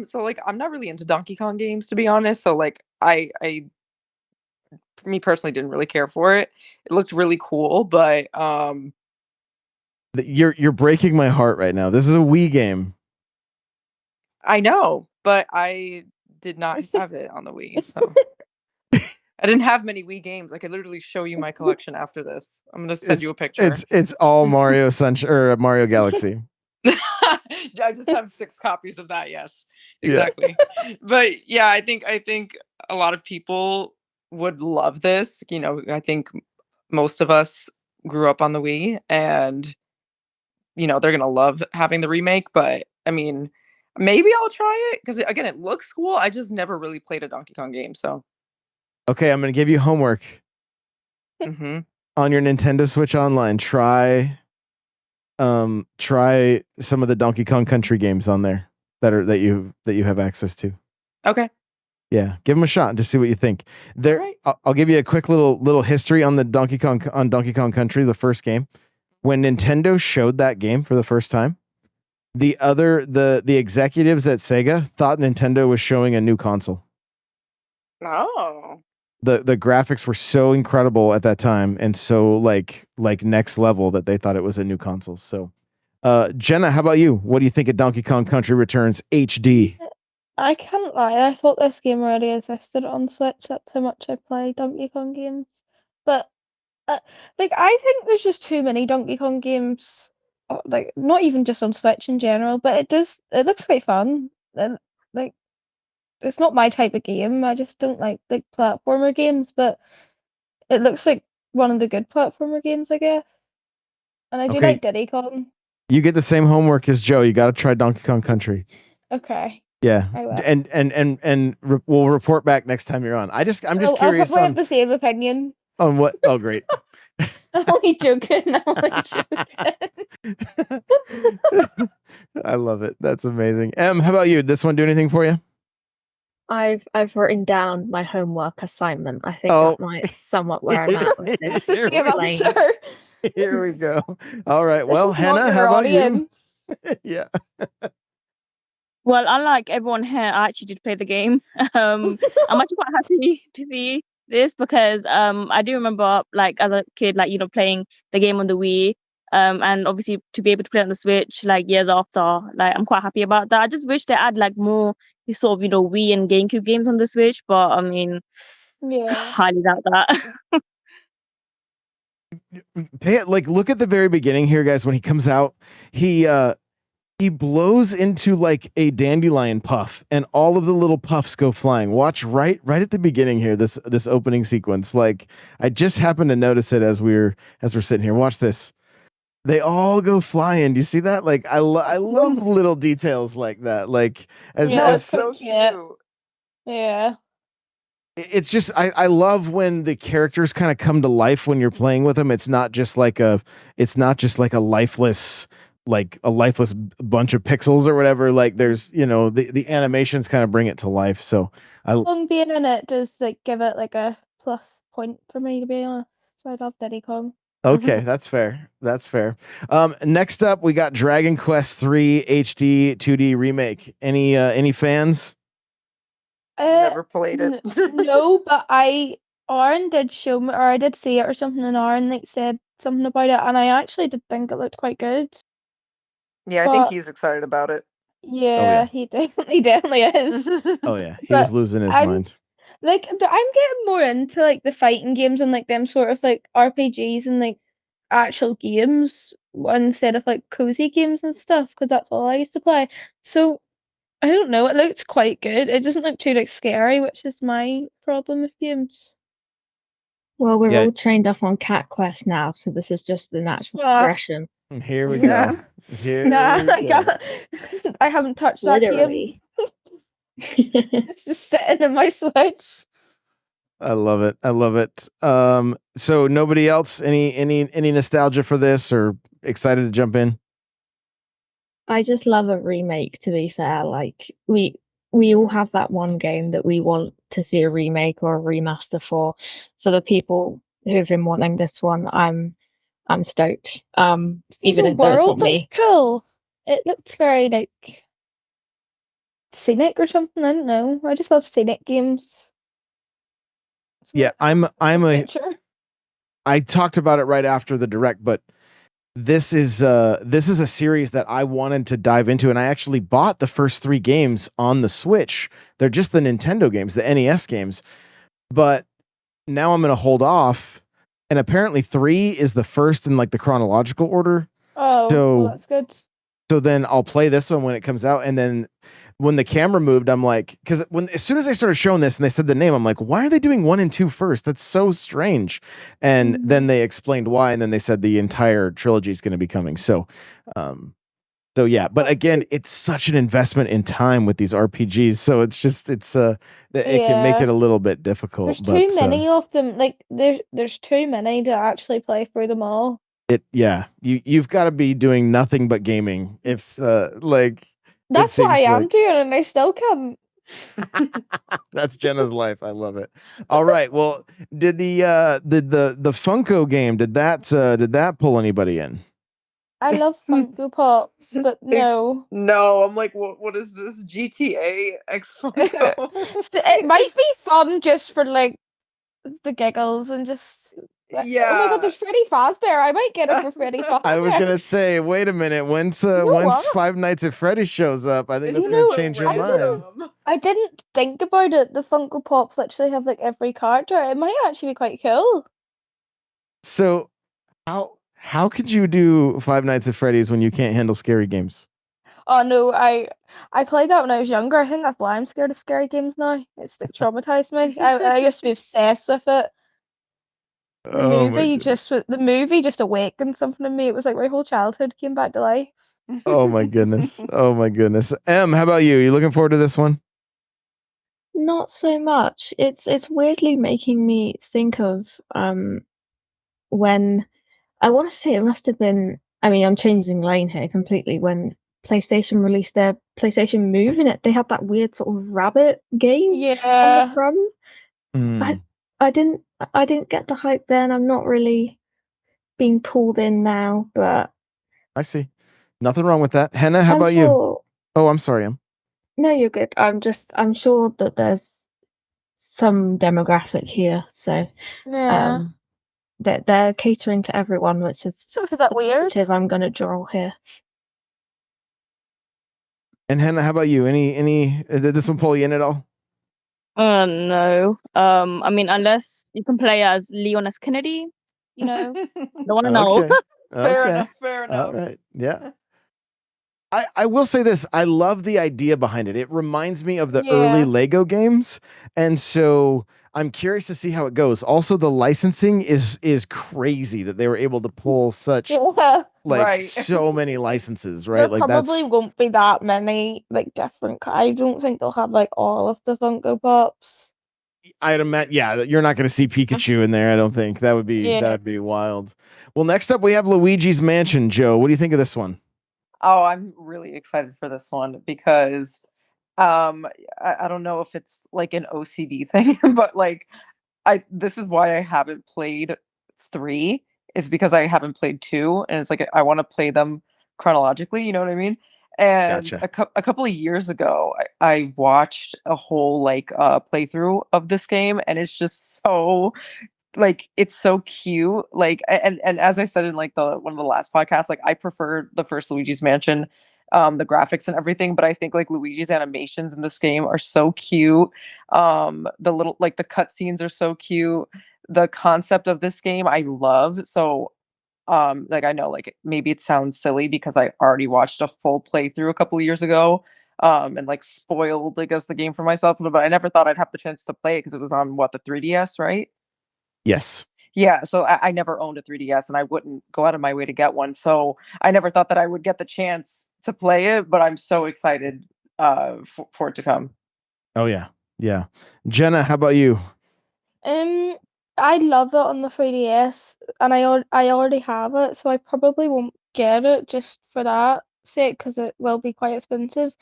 So like I'm not really into Donkey Kong games, to be honest. So like I me personally didn't really care for it. It looked really cool, but You're breaking my heart right now. This is a Wii game. I know, but I did not have it on the Wii, so I didn't have many Wii games. I could literally show you my collection after this. I'm gonna send you a picture. It's all Mario Sunshine or Mario Galaxy. I just have 6 copies of that. Yes, exactly. Yeah. But yeah, I think a lot of people would love this. I think most of us grew up on the Wii, and they're gonna love having the remake. But I mean, maybe I'll try it because again, it looks cool. I just never really played a Donkey Kong game, so. Okay, I'm gonna give you homework. Mm-hmm. On your Nintendo Switch Online, try some of the Donkey Kong Country games on there that you have access to. Okay. Yeah, give them a shot and just see what you think. There, Right. I'll give you a quick little history on the Donkey Kong Country, the first game. When Nintendo showed that game for the first time, the executives at Sega thought Nintendo was showing a new console. Oh. The graphics were so incredible at that time and so like next level that they thought it was a new console. So, Jenna, how about you? What do you think of Donkey Kong Country Returns HD? I can't lie, I thought this game already existed on Switch. That's how much I play Donkey Kong games. But like I think there's just too many Donkey Kong games, like not even just on Switch in general, but it looks quite fun. And like it's not my type of game. I just don't like platformer games, but it looks like one of the good platformer games, I guess. And I do Okay. like Diddy Kong. You get the same homework as Joe. You got to try Donkey Kong Country. Okay. Yeah, I will. and we'll report back next time you're on. I'm just curious I'll probably have the same opinion. on what. Oh, great. I'm only joking. I love it. That's amazing. How about you? Did this one do anything for you? I've written down my homework assignment. I think that might somewhat where I'm at with this. Here we go. All right. Well, This is not Hannah, your how about audience. you? Yeah. Well, unlike everyone here, I actually did play the game. I'm actually quite happy to see this because I do remember like as a kid, like playing the game on the Wii. And obviously to be able to play on the Switch like years after, like I'm quite happy about that. I just wish they add like more sort of Wii and GameCube games on the Switch, but I mean, Yeah. highly doubt that. Look at the very beginning here, guys. When he comes out, he blows into like a dandelion puff, and all of the little puffs go flying. Watch right at the beginning here. This opening sequence. Like I just happened to notice it as we're sitting here. Watch this. They all go flying. Do you see that? Like I love little details like that. Like as so cute. Yeah. It's just I love when the characters kind of come to life when you're playing with them. It's not just like a lifeless bunch of pixels or whatever. Like there's the animations kind of bring it to life. So Kong being in it does like give it like a plus point for me, to be honest. So I love Diddy Kong. Okay, that's fair. That's fair. Next up, we got Dragon Quest 3 HD 2D remake. Any fans? Never played it. No, but Aaron did show me, or I did see it or something, and Aaron like said something about it, and I actually did think it looked quite good. Yeah, I think But he's excited about it. yeah, he definitely is. Oh yeah, he was But losing his I'm mind. like I'm getting more into like the fighting games and like them sort of like RPGs and like actual games instead of like cozy games and stuff because that's all I used to play. So I don't know, it looks quite good. It doesn't look too like scary, which is my problem with games. Well, we're Yeah. all trained up on Cat Quest now, so this is just the natural Ah. progression. Here we Nah. go. Here Nah, we I go. can't. I haven't touched that game. Literally. It's just sitting in my Switch. I love it. I love it. So nobody else, any nostalgia for this or excited to jump in? I just love a remake, to be fair. Like we all have that one game that we want to see a remake or a remaster for. For the people who've been wanting this one, I'm stoked. Even The if though it's not world looks me. cool. It looks very like scenic or something. I don't know. I just love scenic games. Yeah, I'm a Adventure. I talked about it right after the direct, but this is a series that I wanted to dive into, and I actually bought the first 3 games on the Switch. They're just the Nintendo games, the NES games. But now I'm going to hold off, and apparently 3 is the first in like the chronological order. Oh, So well, that's good. so then I'll play this one when it comes out, and then when the camera moved, I'm like, because as soon as I started showing this and they said the name, I'm like, why are they doing 1 and 2 first? That's so strange. And then they explained why, and then they said the entire trilogy is going to be coming. So yeah, but again, it's such an investment in time with these RPGs. So it's it can make Yeah. it a little bit difficult. There's but too many of them. Like there's too many to actually play through them all. You've got to be doing nothing but gaming if like That's what I seems am like doing, and I still can't. that's Jenna's life. I love it. All right. Well, did the Funko game did that pull anybody in? I love Funko Pops, but no. No, I'm like, what is this? GTA X Funko? It might be fun just for like the giggles and just oh my Yeah. god, there's Freddy Fazbear. I might get it for Freddy Fazbear. I was gonna say, wait a minute. Once what? Five Nights at Freddy shows up, I think It's that's gonna so change your random. mind. I didn't think about it. The Funko Pops actually have like every character. It might actually be quite cool. So how could you do Five Nights at Freddy's when you can't handle scary games? Oh no, I played that when I was younger. I think that's why I'm scared of scary games now. It's like traumatized me. I used to be obsessed with it. Oh my goodness. The movie just awakened something in me. It was like my whole childhood came back to life. Oh my goodness. Oh my goodness. Em, how about you? You looking forward to this one? Not so much. It's weirdly making me think of when I want to say it must have been. I mean, I'm changing lane here completely. When PlayStation released their PlayStation Move, in it they had that weird sort of rabbit game on the Yeah. front. I didn't get the hype then. I'm not really being pulled in now, but I see. Nothing wrong with that. Henna, how I'm about you? sure. Oh, I'm sorry, Em. No, you're good. I'm sure that there's some demographic here, so Yeah. that they're catering to everyone, which is So is that the weird? positive I'm gonna draw here. And Henna, how about you? Any did this one pull you in at all? No. I mean, unless you can play as Leon S. Kennedy, don't want to know. Okay. Fair Okay. enough. Fair enough. All right. Yeah. I will say this. I love the idea behind it. It reminds me of the early Yeah. Lego games. And so I'm curious to see how it goes. Also, the licensing is crazy that they were able to pull such Yeah. like Right. so many licenses, right? There Like probably won't be that many like different. I don't think they'll have like all of the Funko Pops. I'd imagine, yeah, you're not going to see Pikachu in there. I don't think that would Yeah. be wild. Well, next up we have Luigi's Mansion. Joe, what do you think of this one? Oh, I'm really excited for this one because I don't know if it's like an OCD thing, but like this is why I haven't played 3 is because I haven't played 2, and it's like I want to play them chronologically. You know what I mean? And Gotcha. a couple of years ago, I watched a whole playthrough of this game, and it's just so like it's so cute. Like and as I said in like the one of the last podcasts, like I prefer the first Luigi's Mansion, the graphics and everything, but I think like Luigi's animations in this game are so cute. The little like the cutscenes are so cute. The concept of this game I love. So like I know like maybe it sounds silly because I already watched a full playthrough a couple of years ago and like spoiled I guess the game for myself, but I never thought I'd have the chance to play it because it was on what, the 3DS, right? Yes. Yeah, so I never owned a 3DS and I wouldn't go out of my way to get one. So I never thought that I would get the chance to play it, but I'm so excited for it to come. Oh yeah. Yeah. Jenna, how about you? I love it on the 3DS, and I already have it, so I probably won't get it just for that sake because it will be quite expensive.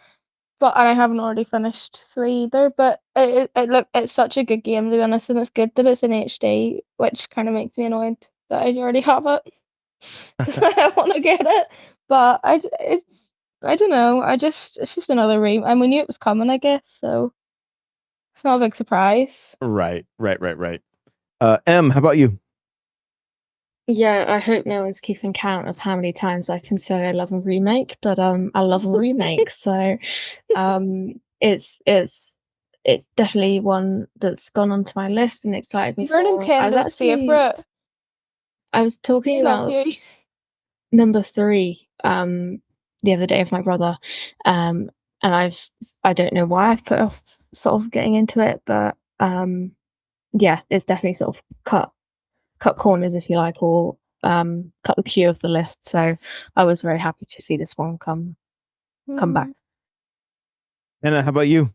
But and I haven't already finished 3 either. But it's such a good game to be honest, and it's good that it's in HD, which kind of makes me annoyed that I already have it because I want to get it. But I don't know. It's just another remake, and we knew it was coming, I guess. So it's not a big surprise. Right. Em, how about you? Yeah, I hope no one's keeping count of how many times I can say I love a remake, but I love a remake. So it's definitely one that's gone onto my list and excited me You're for. I was Nintendo's actually favorite. I was talking I love about you. number 3 the other day with my brother. And I don't know why I've put off sort of getting into it, but yeah, it's definitely sort of cut corners, if you like, or cut the queue of the list. So I was very happy to see this one come back. Anna, how about you?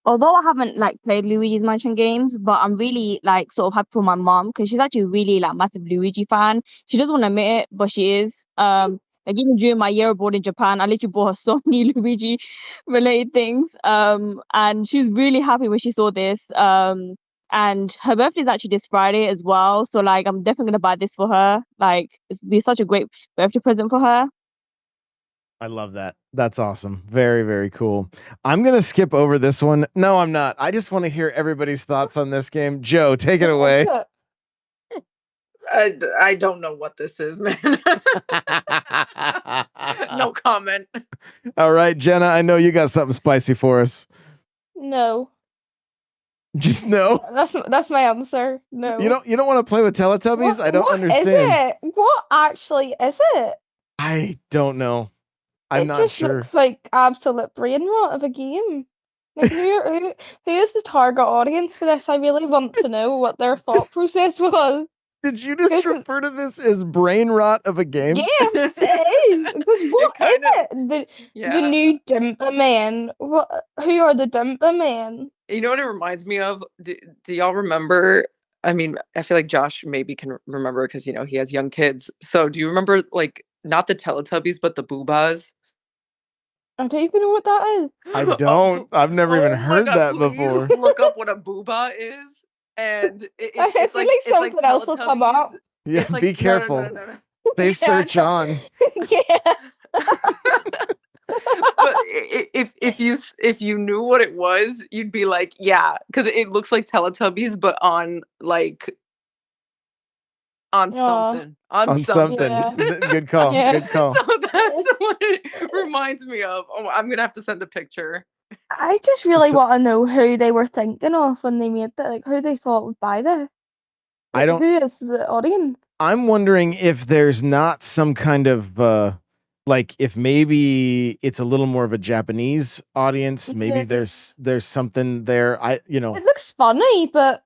Although I haven't like played Luigi's Mansion games, but I'm really like sort of happy for my mom because she's actually really like massive Luigi fan. She doesn't want to admit it, but she is. Like even during my year abroad in Japan, I literally bought her so many Luigi related things. And she was really happy when she saw this. And her birthday is actually this Friday as well. So like I'm definitely gonna buy this for her. Like it's be such a great birthday present for her. I love that. That's awesome. Very, very cool. I'm going to skip over this one. No, I'm not. I just want to hear everybody's thoughts on this game. Joe, take it away. I don't know what this is, man. No comment. All right, Jenna, I know you got something spicy for us. No. Just no. That's my answer. No. You don't want to play with Teletubbies? I don't understand. Is it? What actually is it? I don't know. I'm It not just sure. looks like absolute brain rot of a game. Like who is the target audience for this? I really want to know what their thought process was. Did you just refer to this as brain rot of a game? Yeah, it is. Because what is it? The new Denpa Men. What? Who are the Denpa Men? You know what it reminds me of? Do y'all remember? I mean, I feel like Josh maybe can remember because you know he has young kids. So do you remember like not the Teletubbies but the Boobas? I don't even know what that is. I don't. I've never even heard that before. Look up what a booba is, and I feel like something else will come up. Yeah, It's like, be careful. No. Save search on. Yeah. But if you knew what it was, you'd be like, yeah, because it looks like Teletubbies, but on like something. On something. Yeah. Good call. Yeah. Good call. So that's what it reminds me of. Oh, I'm gonna have to send a picture. I just really want to know who they were thinking of when they made that, like who they thought would buy this. I don't. Who is the audience? I'm wondering if there's not some kind of like if maybe it's a little more of a Japanese audience. Maybe Yeah. there's something there. It looks funny, but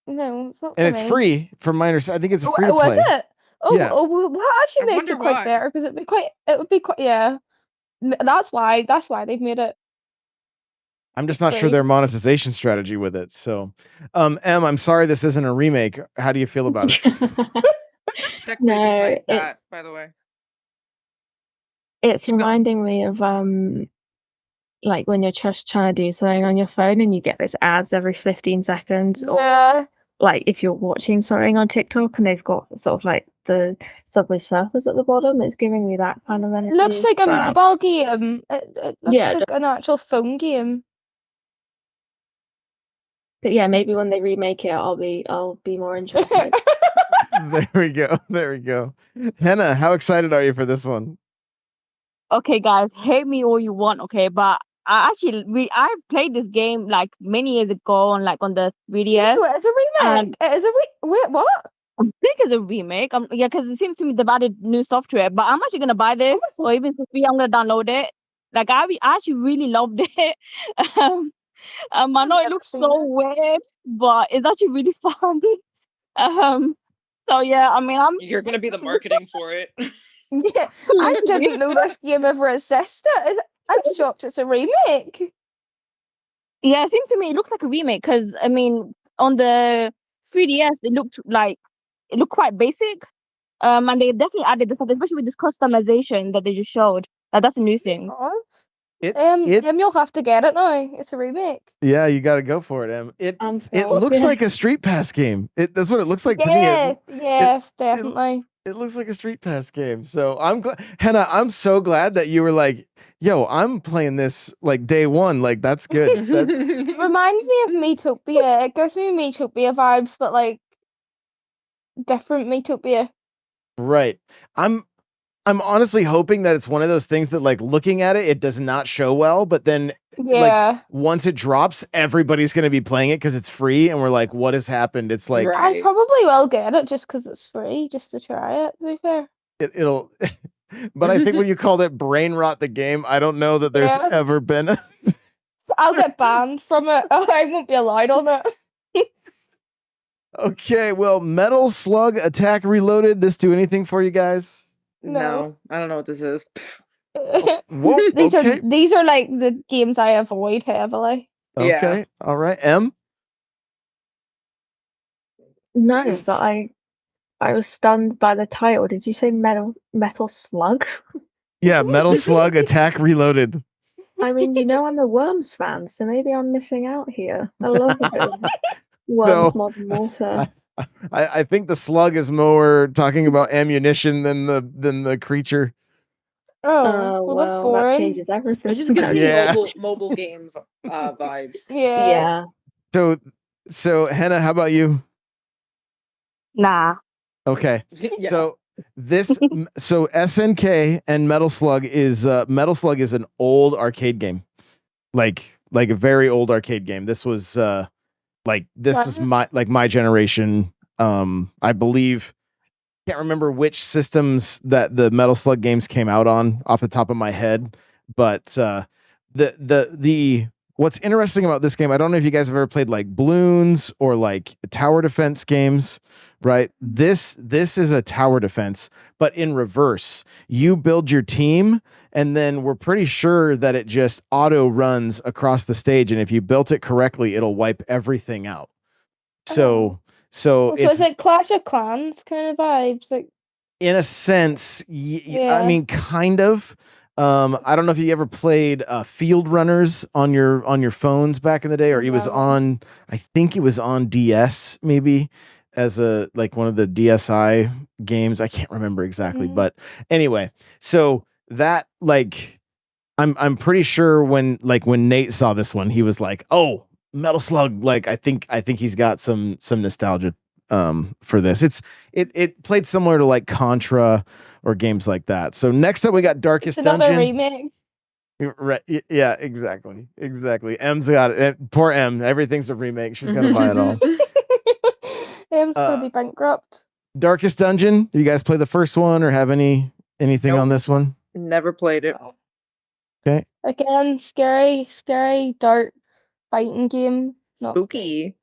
no, it's not. And it's free from my understanding. I think it's free to Was play. it? Oh, Yeah. oh, well, that actually I makes wonder it quite why. better because it would be quite, yeah. That's why they've made it. I'm just not sure free. their monetization strategy with it. So, Em, I'm sorry this isn't a remake. How do you feel about it? Check No, behind that, by the way. It's Keep going. reminding me of like when you're just trying to do something on your phone and you get those ads every 15 seconds, or Yeah. like if you're watching something on TikTok and they've got sort of like the Subway Surfers at the bottom, it's giving me that kind of It energy. looks like a but- mobile game. It looks Yeah, like an actual phone game. But yeah, maybe when they remake it, I'll be more interested. There we go. There we go. Hannah, how excited are you for this one? Okay, guys, hate me all you want, okay? But I played this game like many years ago on the 3DS. So it's a remake. And It is a wait, what? I think it's a remake. Yeah, because it seems to me they've added new software. But I'm actually gonna buy this, or if it's free, I'm gonna download it. Like I actually really loved it. I know it never looks seen so it. weird, but it's actually really fun. So yeah, I mean, You're gonna be the marketing for it. Yeah, I didn't know this game ever existed. I'm shocked it's a remake. Yeah, it seems to me it looks like a remake because I mean on the 3DS it looked quite basic. And they definitely added this stuff, especially with this customization that they just showed. That's a new thing. God. It You'll have to get it now. It's a remake. Yeah, you got to go for it, Em. It So, looks yeah. like a Street Pass game. That's what it looks like to me. Yes, definitely. It looks like a Street Pass game. So I'm glad, Hannah. I'm so glad that you were like, "Yo, I'm playing this like day one. Like that's good." It reminds me of Metopia. It gives me Metopia vibes, but like different Metopia. Right. I'm honestly hoping that it's one of those things that like looking at it, it does not show well, but then Yeah. like once it drops, everybody's gonna be playing it because it's free, and we're like, "What has happened?" It's like Right. I probably will get it just because it's free, just to try it, to be fair. it'll. But I think when you called it brain rot the game, I don't know that there's Yeah. ever been. I'll get banned from it. I won't be allowed on it. Okay, well, Metal Slug Attack Reloaded. This do anything for you guys? No. I don't know what this is. Whoa, okay. These are like the games I avoid heavily. Yeah. Okay, all right. M. No, but I was stunned by the title. Did you say Metal Slug? Yeah, Metal Slug Attack Reloaded. I mean, I'm a Worms fan, so maybe I'm missing out here. I love a bit of Worms Modern Warfare. I think the slug is more talking about ammunition than the creature. Oh, well, that boring. changes everything. It just gives me Yeah. mobile game vibes. Yeah. So Hannah, how about you? Nah. Okay. Yeah. So SNK and Metal Slug is an old arcade game. Like a very old arcade game. This was was my generation. I believe, can't remember which systems that the Metal Slug games came out on off the top of my head, but the what's interesting about this game, I don't know if you guys have ever played like Bloons or like tower defense games, right? This is a tower defense, but in reverse. You build your team, and then we're pretty sure that it just auto runs across the stage, and if you built it correctly, it'll wipe everything out. So it's like Clash of Clans kind of vibes, like in a sense, I Yeah. mean, kind of. I don't know if you ever played Field Runners on your phones back in the day, or it was No. on. I think it was on DS, maybe as a like one of the DSi games. I can't remember exactly, Mhm. but anyway, so that like I'm pretty sure when Nate saw this one, he was like, "Oh, Metal Slug!" Like I think he's got some nostalgia for this. It played similar to like Contra or games like that. So next up we got Darkest it's another Dungeon. remake. Right, yeah, exactly. M's got it. Poor M, everything's a remake. She's gonna buy it all. M's gonna be bankrupt. Darkest Dungeon. Do you guys play the first one or have anything Nope. on this one? Never played it. Okay. Again, scary, dark fighting game. Not- Spooky.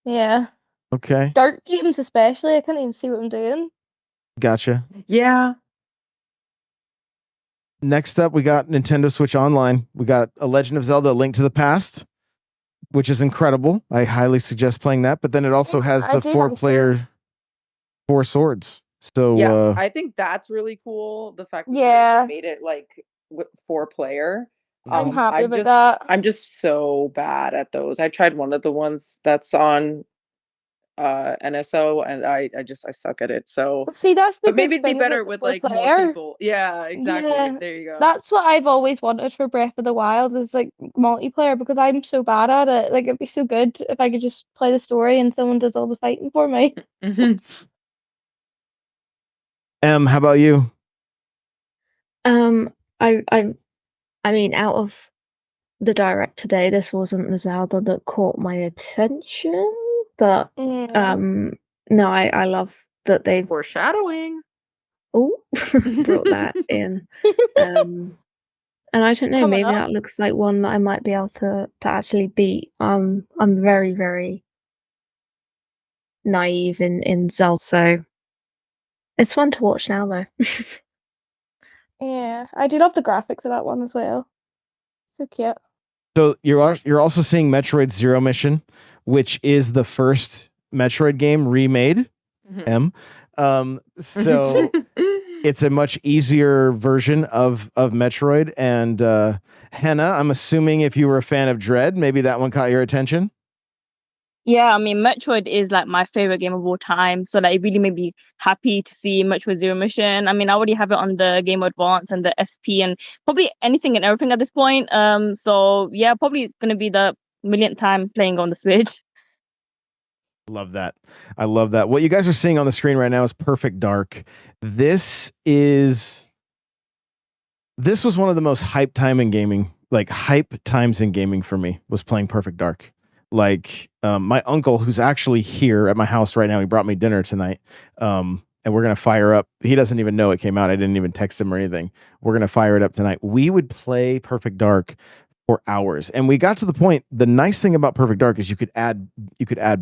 Yeah. Okay. Dark games especially, I can't even see what I'm doing. Gotcha. Yeah. Next up, we got Nintendo Switch Online. We got A Legend of Zelda: A Link to the Past, which is incredible. I highly suggest playing that. But then it also has I the do like 4-player 4 swords. So Yeah, I think that's really cool. The fact that Yeah. they made it like 4-player. I'm happy about just, that. I'm just so bad at those. I tried one of the ones that's on NSO, and I suck at it. So, Well, see, that's the but maybe good it'd be thing better about with like more multiplayer. people. Yeah, exactly. Yeah, There you go. that's what I've always wanted for Breath of the Wild is like multiplayer because I'm so bad at it. Like it'd be so good if I could just play the story and someone does all the fighting for me. How about you? Um, I mean, out of the direct today, this wasn't the Zelda that caught my attention, but Mm. no, I love that they've Foreshadowing. brought that in. And I don't know, Coming maybe up. that looks like one that I might be able to actually beat. I'm very, very naive in Zelda, so it's fun to watch now though. Yeah, I do love the graphics of that one as well. So cute. So you're also seeing Metroid Zero Mission, which is the first Metroid game remade. So it's a much easier version of Metroid. And Henna, I'm assuming if you were a fan of Dread, maybe that one caught your attention. Yeah, I mean, Metroid is like my favorite game of all time. So like, it really made me happy to see Metroid Zero Mission. I mean, I already have it on the Game Boy Advance and the SP and probably anything and everything at this point. So yeah, probably gonna be the millionth time playing on the Switch. Love that. I love that. What you guys are seeing on the screen right now is Perfect Dark. This was one of the most hype times in gaming for me was playing Perfect Dark. Like my uncle, who's actually here at my house right now, he brought me dinner tonight. And we're gonna fire up. He doesn't even know it came out. I didn't even text him or anything. We're gonna fire it up tonight. We would play Perfect Dark for hours, and we got to the point. The nice thing about Perfect Dark is you could add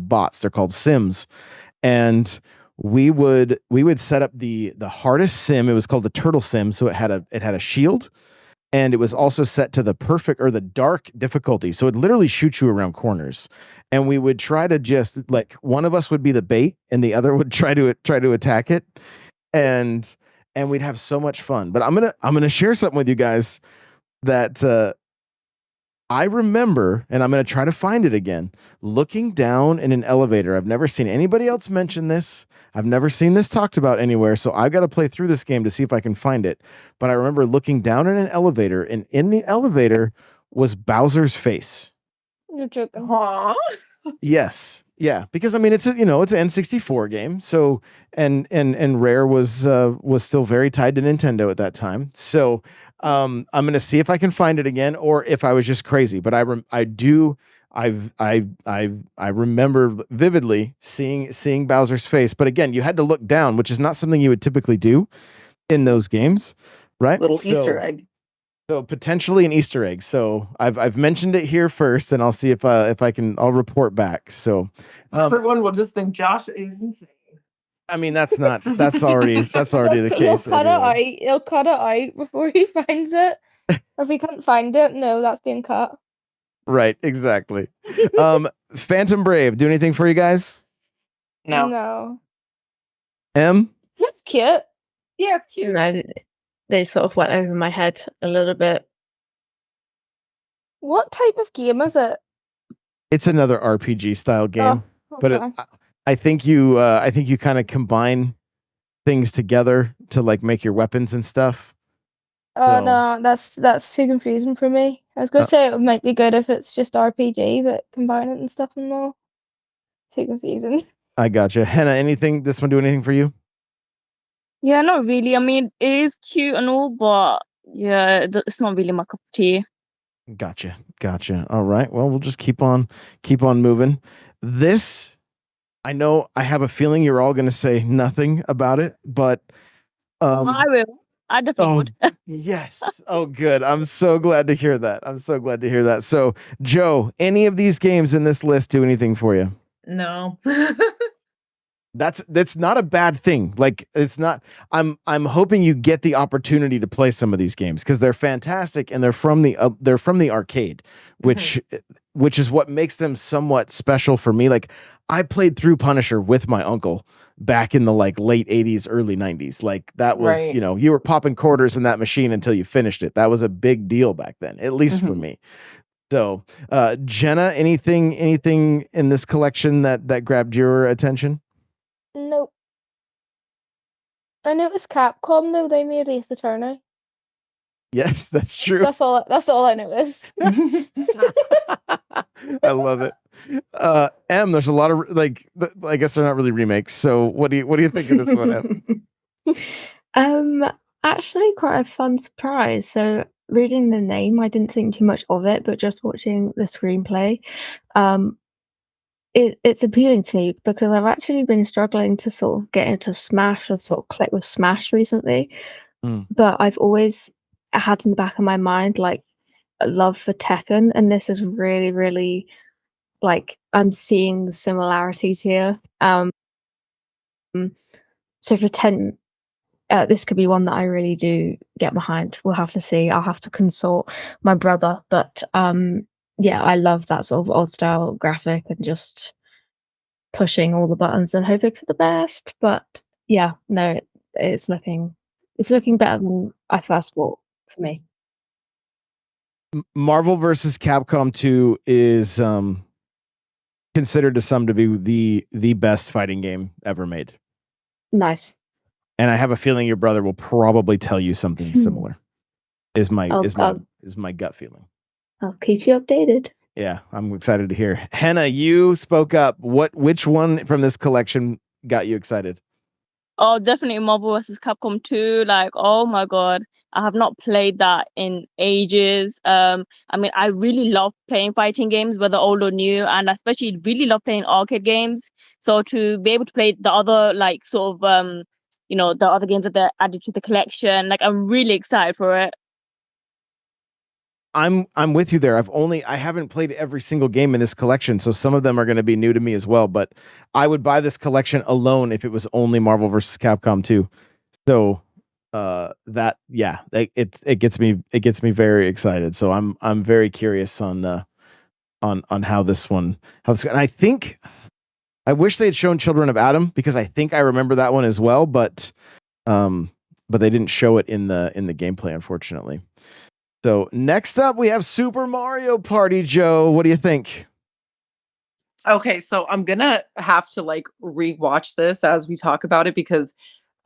bots. They're called sims, and we would set up the hardest sim. It was called the turtle sim, so it had a shield. And it was also set to the perfect or the dark difficulty. So it literally shoots you around corners. And we would try to just like one of us would be the bait and the other would try to attack it. And we'd have so much fun. But I'm gonna share something with you guys that I remember, and I'm going to try to find it again, looking down in an elevator. I've never seen anybody else mention this. I've never seen this talked about anywhere. So I've got to play through this game to see if I can find it. But I remember looking down in an elevator, and in the elevator was Bowser's face. You're joking. Aww. Yes. Yeah. Because I mean, it's an N64 game. So, and Rare was still very tied to Nintendo at that time. So, I'm going to see if I can find it again or if I was just crazy, but I remember vividly seeing Bowser's face. But again, you had to look down, which is not something you would typically do in those games, right? Little Easter egg. So potentially an Easter egg. So I've mentioned it here first, and I'll see if I'll report back. So everyone will just think Josh is insane. I mean, that's already the case. He'll cut it out before he finds it. Or if he can't find it, no, that's being cut. Right, exactly. Phantom Brave, do anything for you guys? No. That's cute. Yeah, it's cute. No, they sort of went over my head a little bit. What type of game is it? It's another RPG style game, but I think you kind of combine things together to like make your weapons and stuff. Oh no, that's too confusing for me. I was gonna say it might be good if it's just RPG, but combine it and stuff and all. Too confusing. I gotcha. Henna, this one do anything for you? Yeah, not really. I mean, it is cute and all, but yeah, it's not really my cup of tea. Gotcha. All right. Well, we'll just keep on moving. This, I know, I have a feeling you're all going to say nothing about it, but I will. I definitely would. Yes. Oh, good. I'm so glad to hear that. So, Joe, any of these games in this list do anything for you? No. That's not a bad thing. Like it's not. I'm hoping you get the opportunity to play some of these games because they're fantastic and they're from the arcade, which is what makes them somewhat special for me. Like I played through Punisher with my uncle back in the like late 80s, early 90s. Like that was, Right. you were popping quarters in that machine until you finished it. That was a big deal back then, at least for me. So, Jenna, anything in this collection that grabbed your attention? Nope. I noticed Capcom though, they made Ace Attorney. Yes, that's true. That's all I noticed. I love it. There's a lot of I guess they're not really remakes. So what do you think of this one, Em? Actually quite a fun surprise. So reading the name, I didn't think too much of it, but just watching the screenplay, it's appealing to me because I've actually been struggling to sort of get into Smash or sort of click with Smash recently. But I've always had in the back of my mind like a love for Tekken, and this is really, really like I'm seeing the similarities here. So for 10, this could be one that I really do get behind. We'll have to see. I'll have to consult my brother, but yeah, I love that sort of old style graphic and just pushing all the buttons and hoping for the best. But yeah, no, it's looking better than I first thought for me. Marvel vs. Capcom 2 is considered to some to be the best fighting game ever made. Nice. And I have a feeling your brother will probably tell you something similar. Is my gut feeling. I'll keep you updated. Yeah, I'm excited to hear. Henna, you spoke up. Which one from this collection got you excited? Oh, definitely Marvel vs. Capcom 2. Like, oh my god, I have not played that in ages. I mean, I really love playing fighting games, whether old or new, and I especially really love playing arcade games. So to be able to play the other, like, sort of, the other games that they're added to the collection, like, I'm really excited for it. I'm with you there. I haven't played every single game in this collection, so some of them are going to be new to me as well. But I would buy this collection alone if it was only Marvel vs. Capcom 2. So it gets me very excited. So I'm very curious on how this one and I think I wish they had shown Children of Adam because I think I remember that one as well, but they didn't show it in the gameplay, unfortunately. So next up, we have Super Mario Party. Joe, what do you think? Okay, so I'm gonna have to like rewatch this as we talk about it because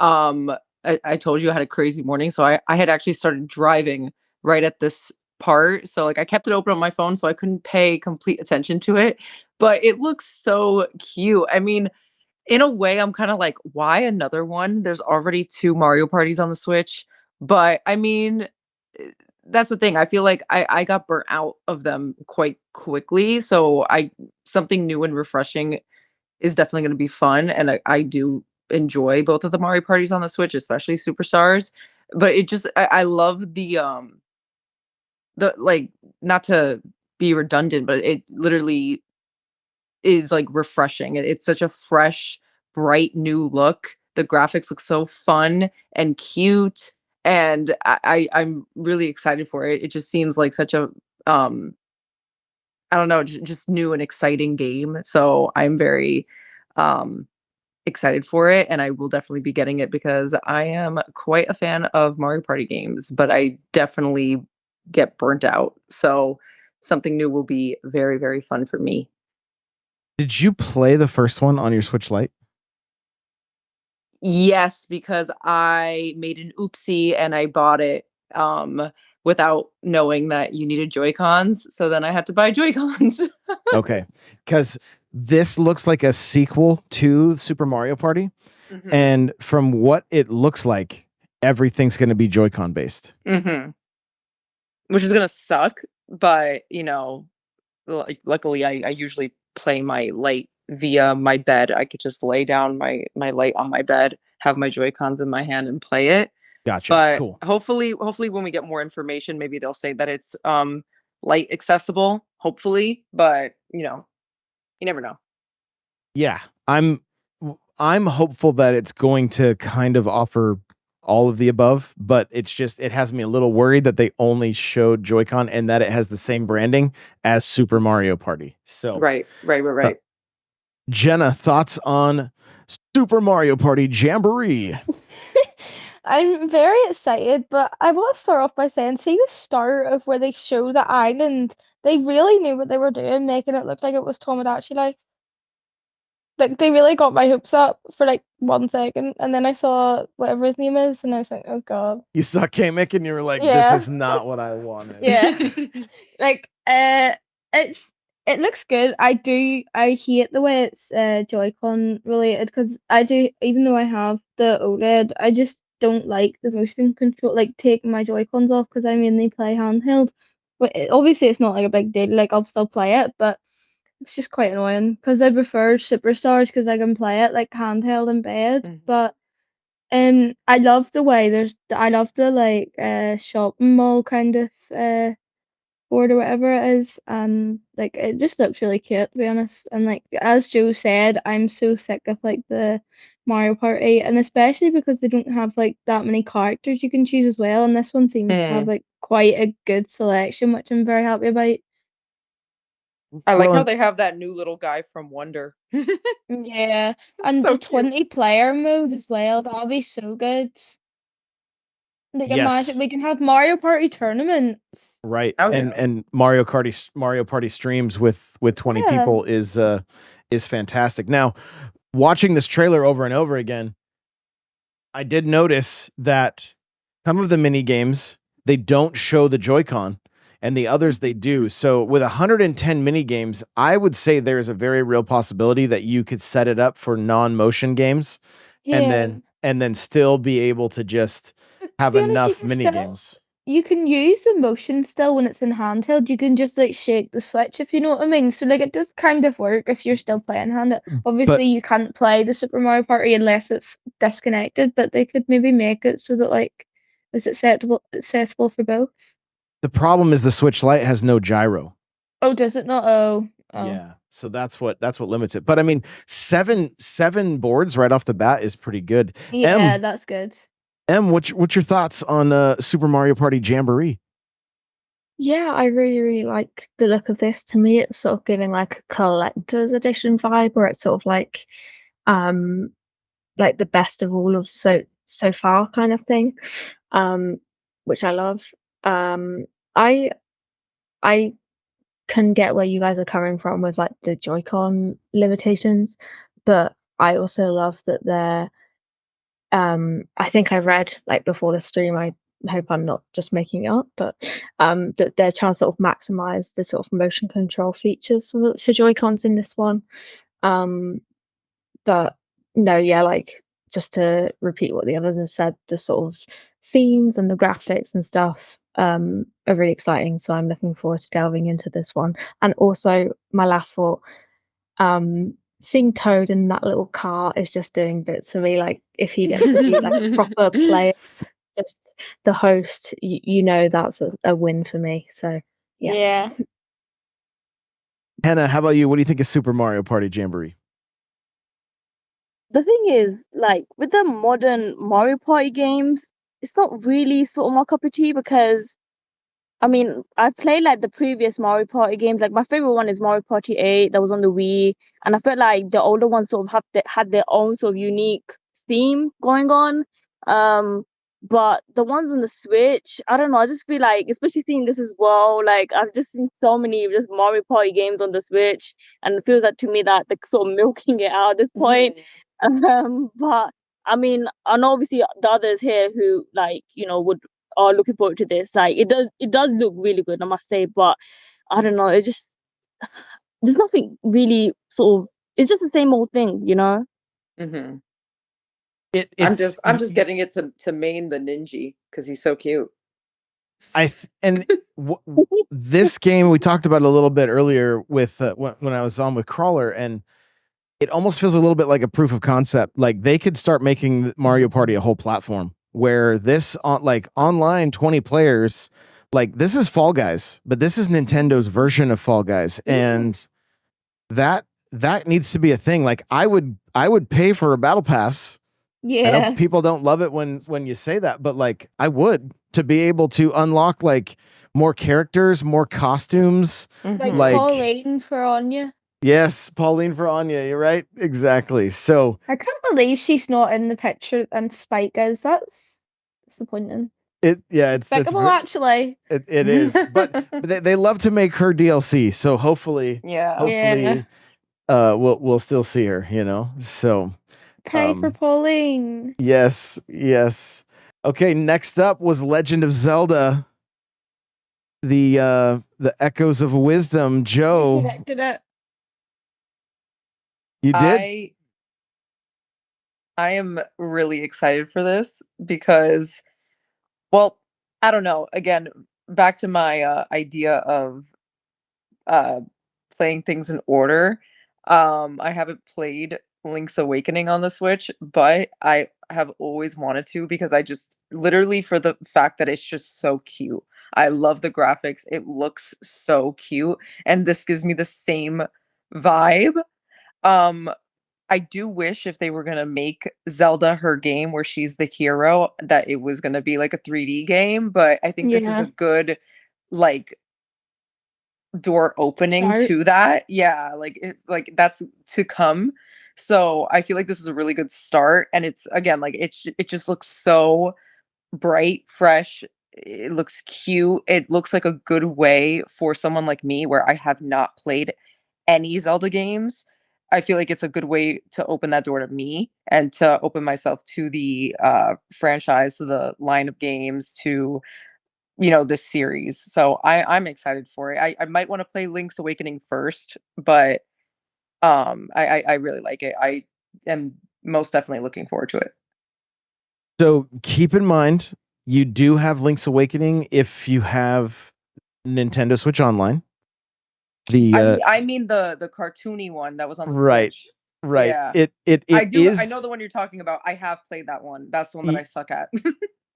I told you I had a crazy morning. So I had actually started driving right at this part. So like I kept it open on my phone so I couldn't pay complete attention to it. But it looks so cute. I mean, in a way, I'm kind of like, why another one? There's already 2 Mario parties on the Switch. But I mean, that's the thing. I feel like I got burnt out of them quite quickly. So something new and refreshing is definitely going to be fun. And I do enjoy both of the Mario parties on the Switch, especially Superstars. But I love the like, not to be redundant, but it literally is like refreshing. It's such a fresh, bright new look. The graphics look so fun and cute, and I'm really excited for it. It just seems like such a I don't know, just new and exciting game. So I'm very excited for it, and I will definitely be getting it because I am quite a fan of Mario Party games, but I definitely get burnt out. So something new will be very, very fun for me. Did you play the first one on your Switch Lite? Yes, because I made an oopsie and I bought it without knowing that you needed Joy-Cons. So then I had to buy Joy-Cons. Okay. Because this looks like a sequel to Super Mario Party. Mhm. And from what it looks like, everything's going to be Joy-Con based. Mhm. Which is gonna suck, but luckily I usually play my light via my bed. I could just lay down my light on my bed, have my Joy-Cons in my hand and play it. Gotcha. But Cool. hopefully when we get more information, maybe they'll say that it's light accessible, hopefully, but you never know. Yeah. I'm hopeful that it's going to kind of offer all of the above, but it has me a little worried that they only showed Joy-Con and that it has the same branding as Super Mario Party. So Right. Jenna, thoughts on Super Mario Party Jamboree? I'm very excited, but I want to start off by saying, see the start of where they show the island they really knew what they were doing, making it look like it was Tomodachi Life. Like they really got my hopes up for like 1 second, and then I saw whatever his name is, and I was like, oh god. You saw Kamek and you were like, Yeah. this is not what I wanted. Yeah. Like it looks good. I hate the way it's Joy-Con related, because I do, even though I have the OLED, I just don't like the motion control, like taking my Joy-Cons off, because I mainly play handheld. But obviously it's not like a big deal, like I'll still play it, but it's just quite annoying, because I prefer Superstars because I can play it like handheld in bed. But I love the way I love the like shopping mall kind of board or whatever it is, and like it just looks really cute, to be honest. And like as Joe said, I'm so sick of like the Mario Party, and especially because they don't have like that many characters you can choose as well, and this one seems to have like quite a good selection, which I'm very happy about. I like Well, how and- they have that new little guy from Wonder. Yeah, and So the cute. 20-player mode as well, that'll be so good. Like imagine Yes. we can have Mario Party tournaments. Right. Oh, and yeah. and Mario Party streams with 20 Yeah. people is fantastic. Now, watching this trailer over and over again, I did notice that some of the mini games, they don't show the Joy-Con, and the others they do. So with 110 mini games, I would say there's a very real possibility that you could set it up for non-motion games, Yeah. and then still be able to just But to have be honest, enough mini games. you can use the motion still when it's in handheld. You can just like shake the switch, if you know what I mean. So like it does kind of work if you're still playing handheld. Obviously you can't play the Super Mario Party unless it's disconnected, but they could maybe make it so that like it's accessible for both. The problem is the Switch Lite has no gyro. Oh, does it not? Oh. Yeah. So that's what limits it. But I mean, seven boards right off the bat is pretty good. Yeah, that's good. What's your thoughts on Super Mario Party Jamboree? Yeah, I really, really like the look of this. To me, it's sort of giving like a collector's edition vibe, where it's sort of like the best of all of so far kind of thing, which I love. I I can get where you guys are coming from with like the Joy-Con limitations, but I also love that they're I think I read like before the stream, I hope I'm not just making it up, but that they're trying to sort of maximize the sort of motion control features for Joy-Cons in this one. But no, yeah, like just to repeat what the others have said, the sort of scenes and the graphics and stuff are really exciting. So I'm looking forward to delving into this one. And also, my last thought, seeing Toad in that little car is just doing bits for me. Like if he gets to be like a proper player, just the host, you know, that's a win for me. So yeah. Hannah, how about you? What do you think of Super Mario Party Jamboree? The thing is, like with the modern Mario Party games, it's not really sort of my cup of tea, because I mean, I played like the previous Mario Party games. Like my favorite one is Mario Party 8 that was on the Wii, and I felt like the older ones sort of had their own sort of unique theme going on. But the ones on the Switch, I don't know. I just feel like, especially seeing this as well, like I've just seen so many just Mario Party games on the Switch, and it feels like to me that they're sort of milking it out at this point. But I mean, and obviously the others here who like are looking forward to this. Like it does look really good, I must say. But I don't know. It's just there's nothing really sort of. It's just the same old thing, you know. Mm-hmm. I'm I'm just getting it to main the ninja because he's so cute. This game we talked about a little bit earlier with when I was on with Crawler, and it almost feels a little bit like a proof of concept. Like they could start making Mario Party a whole platform where this like online 20 players, like this is Fall Guys, but this is Nintendo's version of Fall Guys, and that needs to be a thing. Like I would pay for a battle pass. I know people don't love it when you say that, but like I would, to be able to unlock like more characters, more costumes. Like Pauline for Anya. Yes, Pauline for Anya. You're right. Exactly. So I can't believe she's not in the picture and Spike is. That's disappointing. It's Despicable, actually. it is, but they love to make her DLC. So hopefully, Yeah. we'll still see her. So Pay for Pauline. yes. Okay, next up was Legend of Zelda, the Echoes of Wisdom. You Joe, predicted it. you did. I am really excited for this because, well, I don't know. Again, back to my idea of uh, playing things in order. I haven't played Link's Awakening on the Switch, but I have always wanted to because I just literally for the fact that it's just so cute. I love the graphics. It looks so cute, and this gives me the same vibe. Um, I do wish if they were gonna make Zelda her game where she's the hero, that it was gonna be like a 3D game, but I think this is a good, like, door opening Start. to that. Yeah, like that's to come. So I feel like this is a really good start, and it's again like it just looks so bright, fresh. It looks cute. It looks like a good way for someone like me where I have not played any Zelda games. I feel like it's a good way to open that door to me and to open myself to the franchise, to the line of games, to this series. So I'm excited for it. I might want to play Link's Awakening first, but I really like it. I am most definitely looking forward to it. So keep in mind, you do have Link's Awakening if you have Nintendo Switch Online. I mean the cartoony one that was on the right, Switch. right. Yeah. It is. I know the one you're talking about. I have played that one. That's the one that I suck at.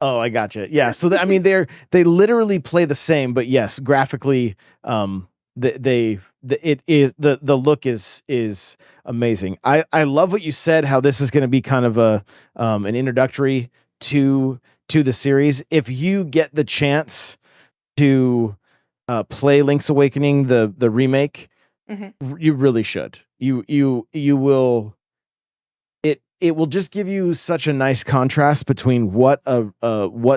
Oh, I gotcha. Yeah. So I mean, they literally play the same, but yes, graphically, the look is amazing. I love what you said. How this is going to be kind of an introductory to the series. If you get the chance to play Link's Awakening, the remake, you really should. You will. It will just give you such a nice contrast between what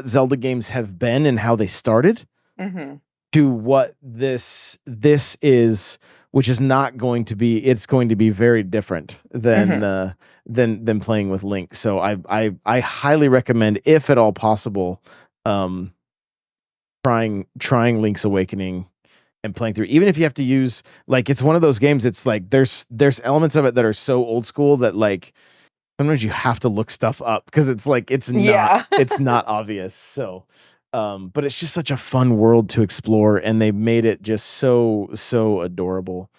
Zelda games have been and how they started to what this is, which is not going to be. It's going to be very different than playing with Link. So I highly recommend, if at all possible, trying Link's Awakening and playing through, even if you have to use, like, it's one of those games. It's like there's elements of it that are so old school that, like, sometimes you have to look stuff up because it's like it's not obvious. So but it's just such a fun world to explore, and they made it just so adorable.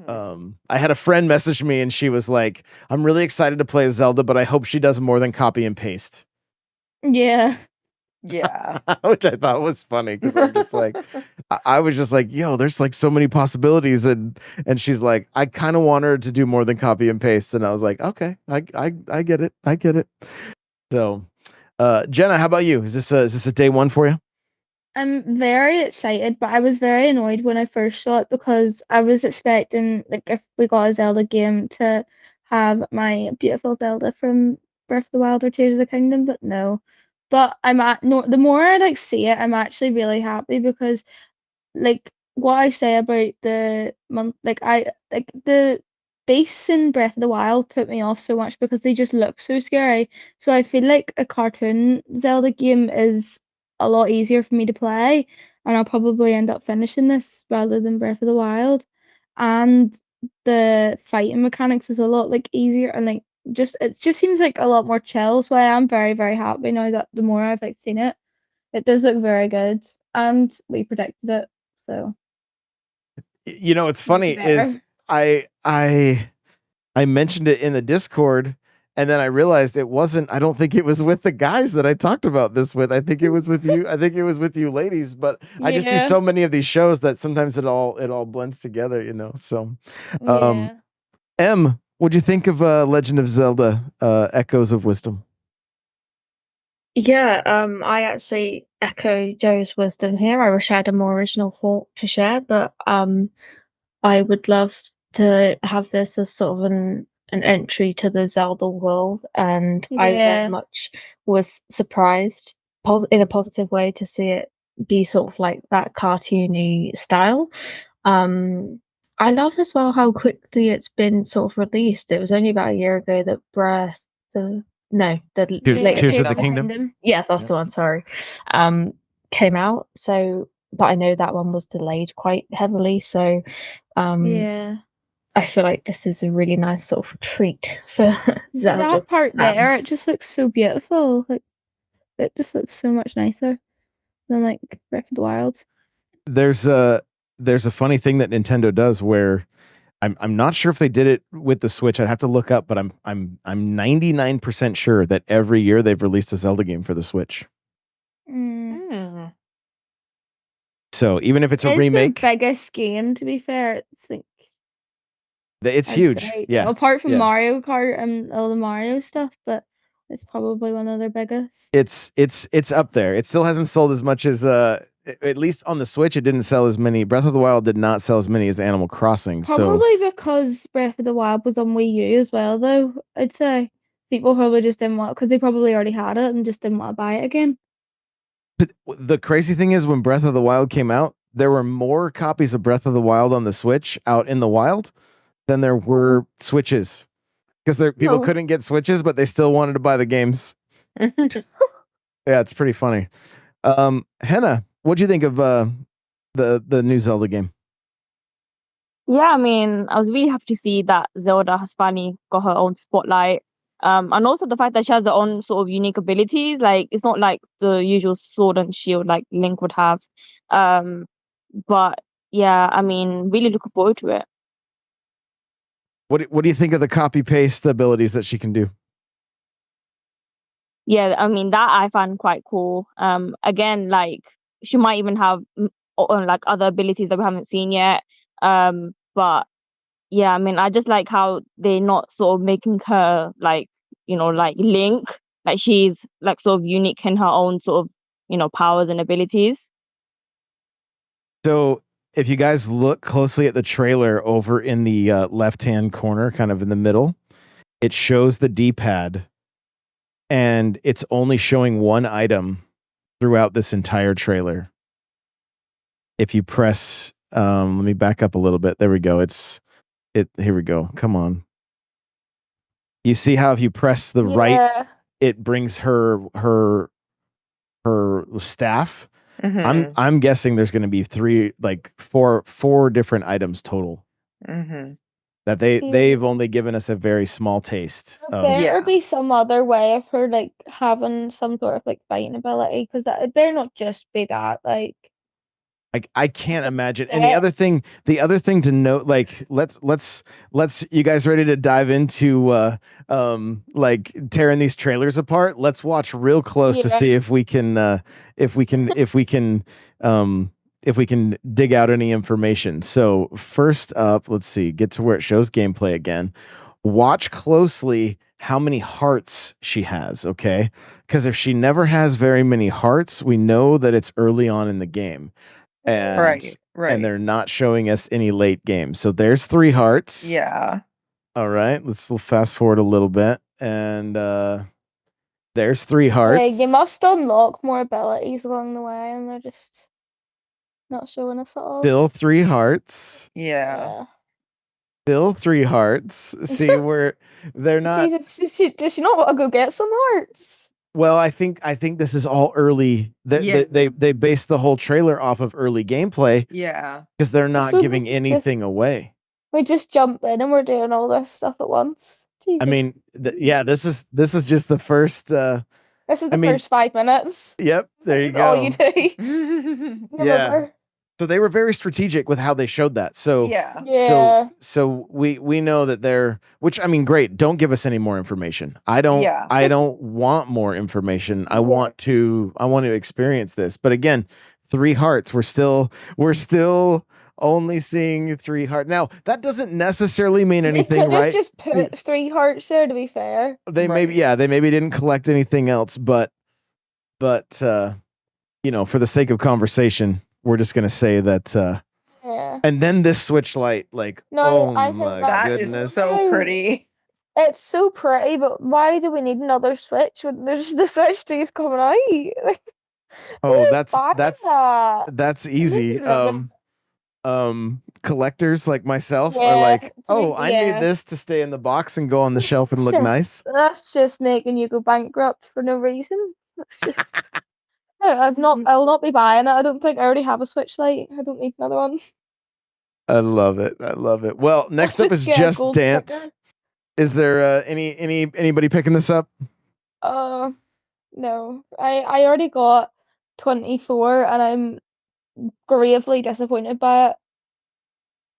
I had a friend message me and she was like, I'm really excited to play Zelda, but I hope she does more than copy and paste. Yeah. Yeah. Which I thought was funny because I'm just like, I was just like, yo, there's like so many possibilities, and she's like, I kind of want her to do more than copy and paste, and I was like, okay, I get it. So, Jenna, how about you? Is this a day one for you? I'm very excited, but I was very annoyed when I first saw it because I was expecting, like, if we got a Zelda game, to have my beautiful Zelda from Breath of the Wild or Tears of the Kingdom, but no. But no, the more I like see it, I'm actually really happy because, like, what I say about the month, like, the beasts in Breath of the Wild put me off so much because they just look so scary. So I feel like a cartoon Zelda game is a lot easier for me to play, and I'll probably end up finishing this rather than Breath of the Wild. And the fighting mechanics is a lot, like, easier, and, like, it just seems like a lot more chill. So I am very, very happy now that the more I've, like, seen it, it does look very good, and we predicted it. So It's funny is I mentioned it in the Discord, and then I realized it wasn't. I don't think it was with the guys that I talked about this with. I think it was with you. I think it was with you ladies. But I just do Yeah. so many of these shows that sometimes it all blends together. So, Yeah. what'd you think of Legend of Zelda: Echoes of Wisdom? Yeah, I actually echo Joe's wisdom here. I wish I had a more original thought to share, but I would love to have this as sort of an entry to the Zelda world, and I very Yeah. much was surprised in a positive way to see it be sort of like that cartoony style. I love as well how quickly it's been sort of released. It was only about a year ago that the latest Tears of the Kingdom. Kingdom. Yeah, that's the one. Sorry, came out. So, but I know that one was delayed quite heavily. So, Yeah. I feel like this is a really nice sort of treat for Zelda. That part there, fans. it just looks so beautiful. Like it just looks so much nicer than like Breath of the Wild. There's a funny thing that Nintendo does where I'm not sure if they did it with the Switch. I'd have to look up, but I'm 99% sure that every year they've released a Zelda game for the Switch. So even if it's a remake, the biggest game, to be fair. it's I'd huge. say. Yeah. Apart from yeah. Mario Kart and all the Mario stuff, but it's probably one of their biggest. It's up there. It still hasn't sold as much as at least on the Switch. It didn't sell as many. Breath of the Wild did not sell as many as Animal Crossing. Probably because Breath of the Wild was on Wii U as well, though. I'd say people probably just didn't want, because they probably already had it and just didn't want to buy it again. But the crazy thing is, when Breath of the Wild came out, there were more copies of Breath of the Wild on the Switch out in the wild than there were Switches, because people couldn't get Switches, but they still wanted to buy the games. Yeah, it's pretty funny. Henna, what'd you think of the new Zelda game? Yeah, I mean, I was really happy to see that Zelda has finally got her own spotlight. And also the fact that she has her own sort of unique abilities. Like, it's not like the usual sword and shield like Link would have. But yeah, I mean, really looking forward to it. What do you think of the copy paste abilities that she can do? Yeah, I mean, that I find quite cool. Again, like, she might even have like other abilities that we haven't seen yet. But yeah, I mean, I just like how they're not sort of making her like, like Link. Like, she's like sort of unique in her own sort of, powers and abilities. So if you guys look closely at the trailer over in the left-hand corner, kind of in the middle, it shows the D-pad, and it's only showing one item throughout this entire trailer. If you press, let me back up a little bit. There we go. Here we go. Come on. You see how if you press the right, it brings her staff. Mhm. I'm guessing there's going to be four different items total. Mhm. That they've only given us a very small taste There of. better be some other way of her like having some sort of like fighting ability, because it better not just be that. Like, I can't imagine. And the other thing to note, like, let's you guys ready to dive into like tearing these trailers apart? Let's watch real close to see if we can dig out any information. So first up, let's see, get to where it shows gameplay again. Watch closely how many hearts she has, okay? Because if she never has very many hearts, we know that it's early on in the game. And Right. and they're not showing us any late games. So there's 3 hearts. Yeah. All right, let's fast forward a little bit, and there's 3 hearts. you must unlock more abilities along the way, and they're just not showing us at all. Still 3 hearts. Yeah. Still 3 hearts. See, where they're not. Jesus, does she not want to go get some hearts? Well, I think this is all early. They based the whole trailer off of early gameplay. Yeah. Because they're not giving anything away. We just jump in and we're doing all this stuff at once. Jesus. I mean, this is just the first. This is the first 5 minutes. Yep, there you go. All you do. Yeah. So they were very strategic with how they showed that. So yeah. So we know that they're, which I mean, great. Don't give us any more information. I don't want more information. I want to experience this. But again, 3 hearts. We're still only seeing 3 hearts. Now that doesn't necessarily mean anything, right? Just put 3 hearts there, to be fair. They maybe didn't collect anything else, but for the sake of conversation, we're just gonna say that. And then this switch light, like, no, oh my goodness, that is so pretty. It's so pretty, but why do we need another Switch when there's the Switch 2 is coming out? Like, Oh, who's that's buying that's that? that's It makes easy. me love it. Collectors like myself are Yeah, like, oh, I need yeah. this to stay in the box and go on the shelf and look nice. That's just making you go bankrupt for no reason. That's just. I'll not be buying it. I don't think I already have a Switch Lite. I don't need another one. I love it. I love it. Well, next up is Get a Just gold Dance. sticker. Is there anybody picking this up? No. I already got 24 and I'm gravely disappointed by it.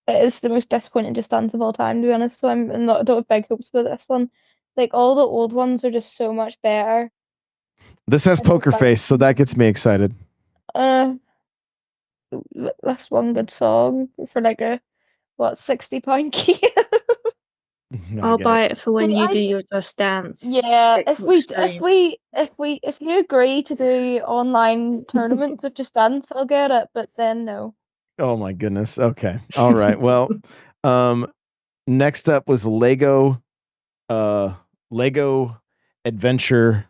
It is the most disappointing Just Dance of all time, to be honest. So I'm not, I don't have big hopes for this one. Like all the old ones are just so much better. This has I don't Poker like Face, so that gets me excited. That's one good song for like a what £60 game. No, I I'll get buy it. it for when But you do your Just Dance. yeah, TikTok if you agree to do online tournaments of Just Dance, I'll get it. But then no. Oh my goodness. Okay. All right. Well, next up was Lego Adventure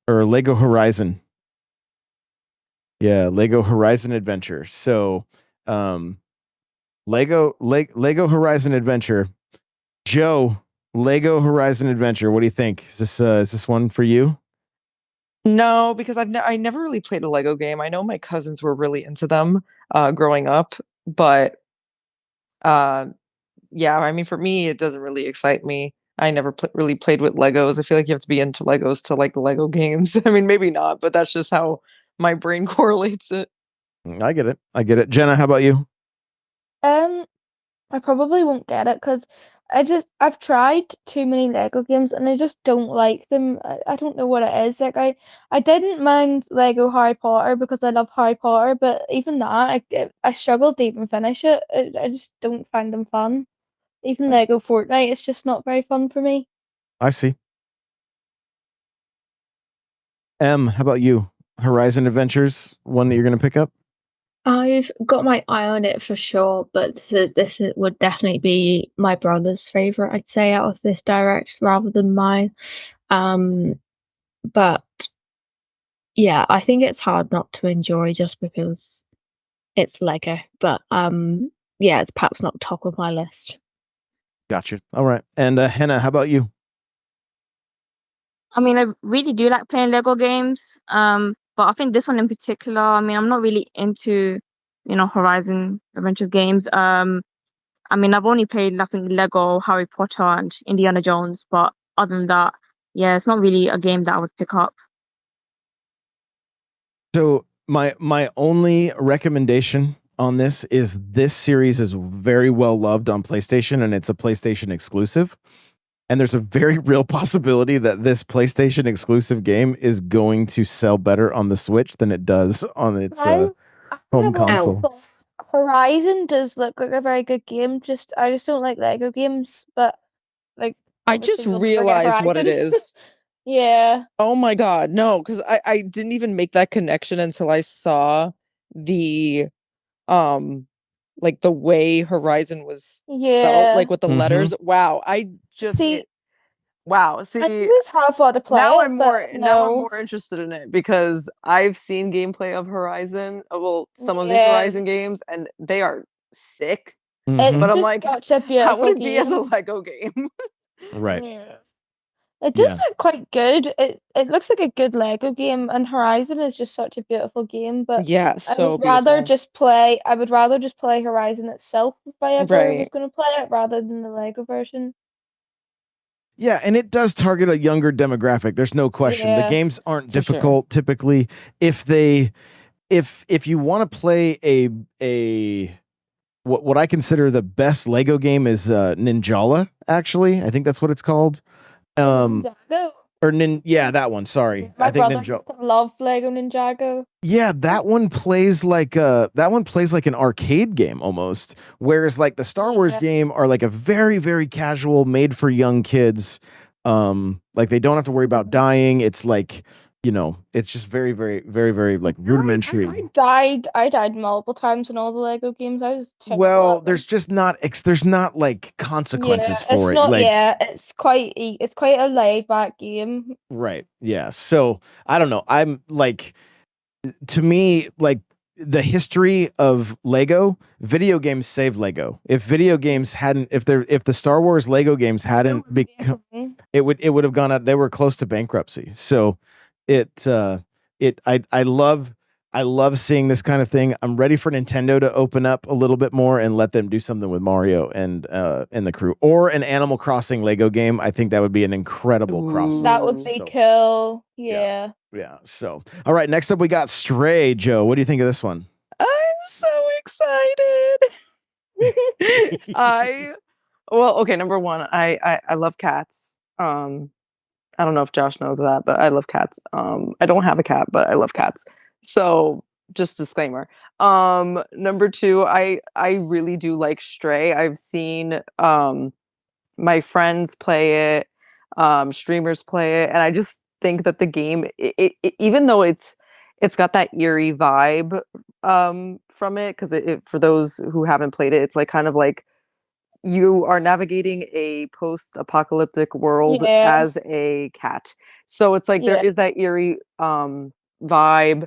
or Lego Horizon. Yeah, Lego Horizon Adventure. So, Lego Horizon Adventure. Joe, Lego Horizon Adventure. What do you think? Is this one for you? No, because I never really played a Lego game. I know my cousins were really into them growing up, but yeah, I mean, for me, it doesn't really excite me. I never really played with Legos. I feel like you have to be into Legos to like the Lego games. I mean, maybe not, but that's just how my brain correlates it. I get it. I get it. Jenna, how about you? Um, I probably won't get it because I've tried too many Lego games and I just don't like them. I don't know what it is. Like I didn't mind Lego Harry Potter because I love Harry Potter, but even that I struggled to even finish it. I just don't find them fun. Even Lego Fortnite, it's just not very fun for me. I see. How about you? Horizon Adventures, one that you're going to pick up? I've got my eye on it for sure, but would definitely be my brother's favorite, I'd say, out of this direct rather than mine. But yeah, I think it's hard not to enjoy just because it's Lego. But yeah, it's perhaps not top of my list. Gotcha. All right. And Henna, how about you? I mean, I really do like playing Lego games. But I think this one in particular, I mean, I'm not really into, Horizon Adventures games. I mean, I've only played nothing Lego, Harry Potter, and Indiana Jones, but other than that, yeah, it's not really a game that I would pick up. So my only recommendation on this is this series is very well loved on PlayStation and it's a PlayStation exclusive. And there's a very real possibility that this PlayStation exclusive game is going to sell better on the Switch than it does on its I home have always console. thought Horizon does look like a very good game. I just don't like Lego games, but like I obviously just we'll never get realized what it Horizon. is. Yeah. Oh my God, no, because I didn't even make that connection until I saw the like the way Horizon was spelled, Yeah. like with the letters. Wow, I just See, wow. I See, always have wanted to play now it, I'm but no. more interested in it because I've seen gameplay of Horizon, well, some of the Yeah. Horizon games, and they are sick. It's But I'm just like, such a how would beautiful it be as a game. Lego game? Right. Yeah. It does Yeah. look quite good. It looks like a good Lego game, and Horizon is just such a beautiful game, but Yeah, I would so rather beautiful. just play I would rather just play Horizon itself if I ever was Right. gonna play it rather than the Lego version. Yeah, and it does target a younger demographic. There's no question. The Yeah. games aren't For sure. difficult typically. If you want to play a what I consider the best Lego game is Ninjala, actually. I think that's what it's called. Ninjago. Yeah, that one. Sorry. My I think brother Ninja. loved Lego Ninjago. Yeah, that one plays like an arcade game almost. Whereas like the Star Wars Yeah. game are like a very, very casual, made for young kids. Like they don't have to worry about dying. It's like it's just very, very, very, very like rudimentary. I died multiple times in all the Lego games. I was terrible Well, at them. there's not like consequences for it's it. not. Like, Yeah, it's quite a laid back game. right. Yeah. So I don't know. I'm like, to me, like the history of Lego, video games saved Lego. If video games hadn't, if the Star Wars Lego games hadn't become, it would have gone out. They were close to bankruptcy. So I love seeing this kind of thing. I'm ready for Nintendo to open up a little bit more and let them do something with Mario and the crew, or an Animal Crossing Lego game. I think that would be an incredible crossover. That would be cool. Yeah. Yeah. So, all right. Next up, we got Stray. Joe, what do you think of this one? I'm so excited. Okay, number one, I love cats. I don't know if Josh knows that, but I love cats. I don't have a cat, but I love cats. So just disclaimer. Number two, I really do like Stray. I've seen my friends play it, streamers play it, and I just think that the game, even though it's got that eerie vibe from it, because for those who haven't played it, it's like kind of like you are navigating a post-apocalyptic world as a cat. So it's like there is that eerie vibe,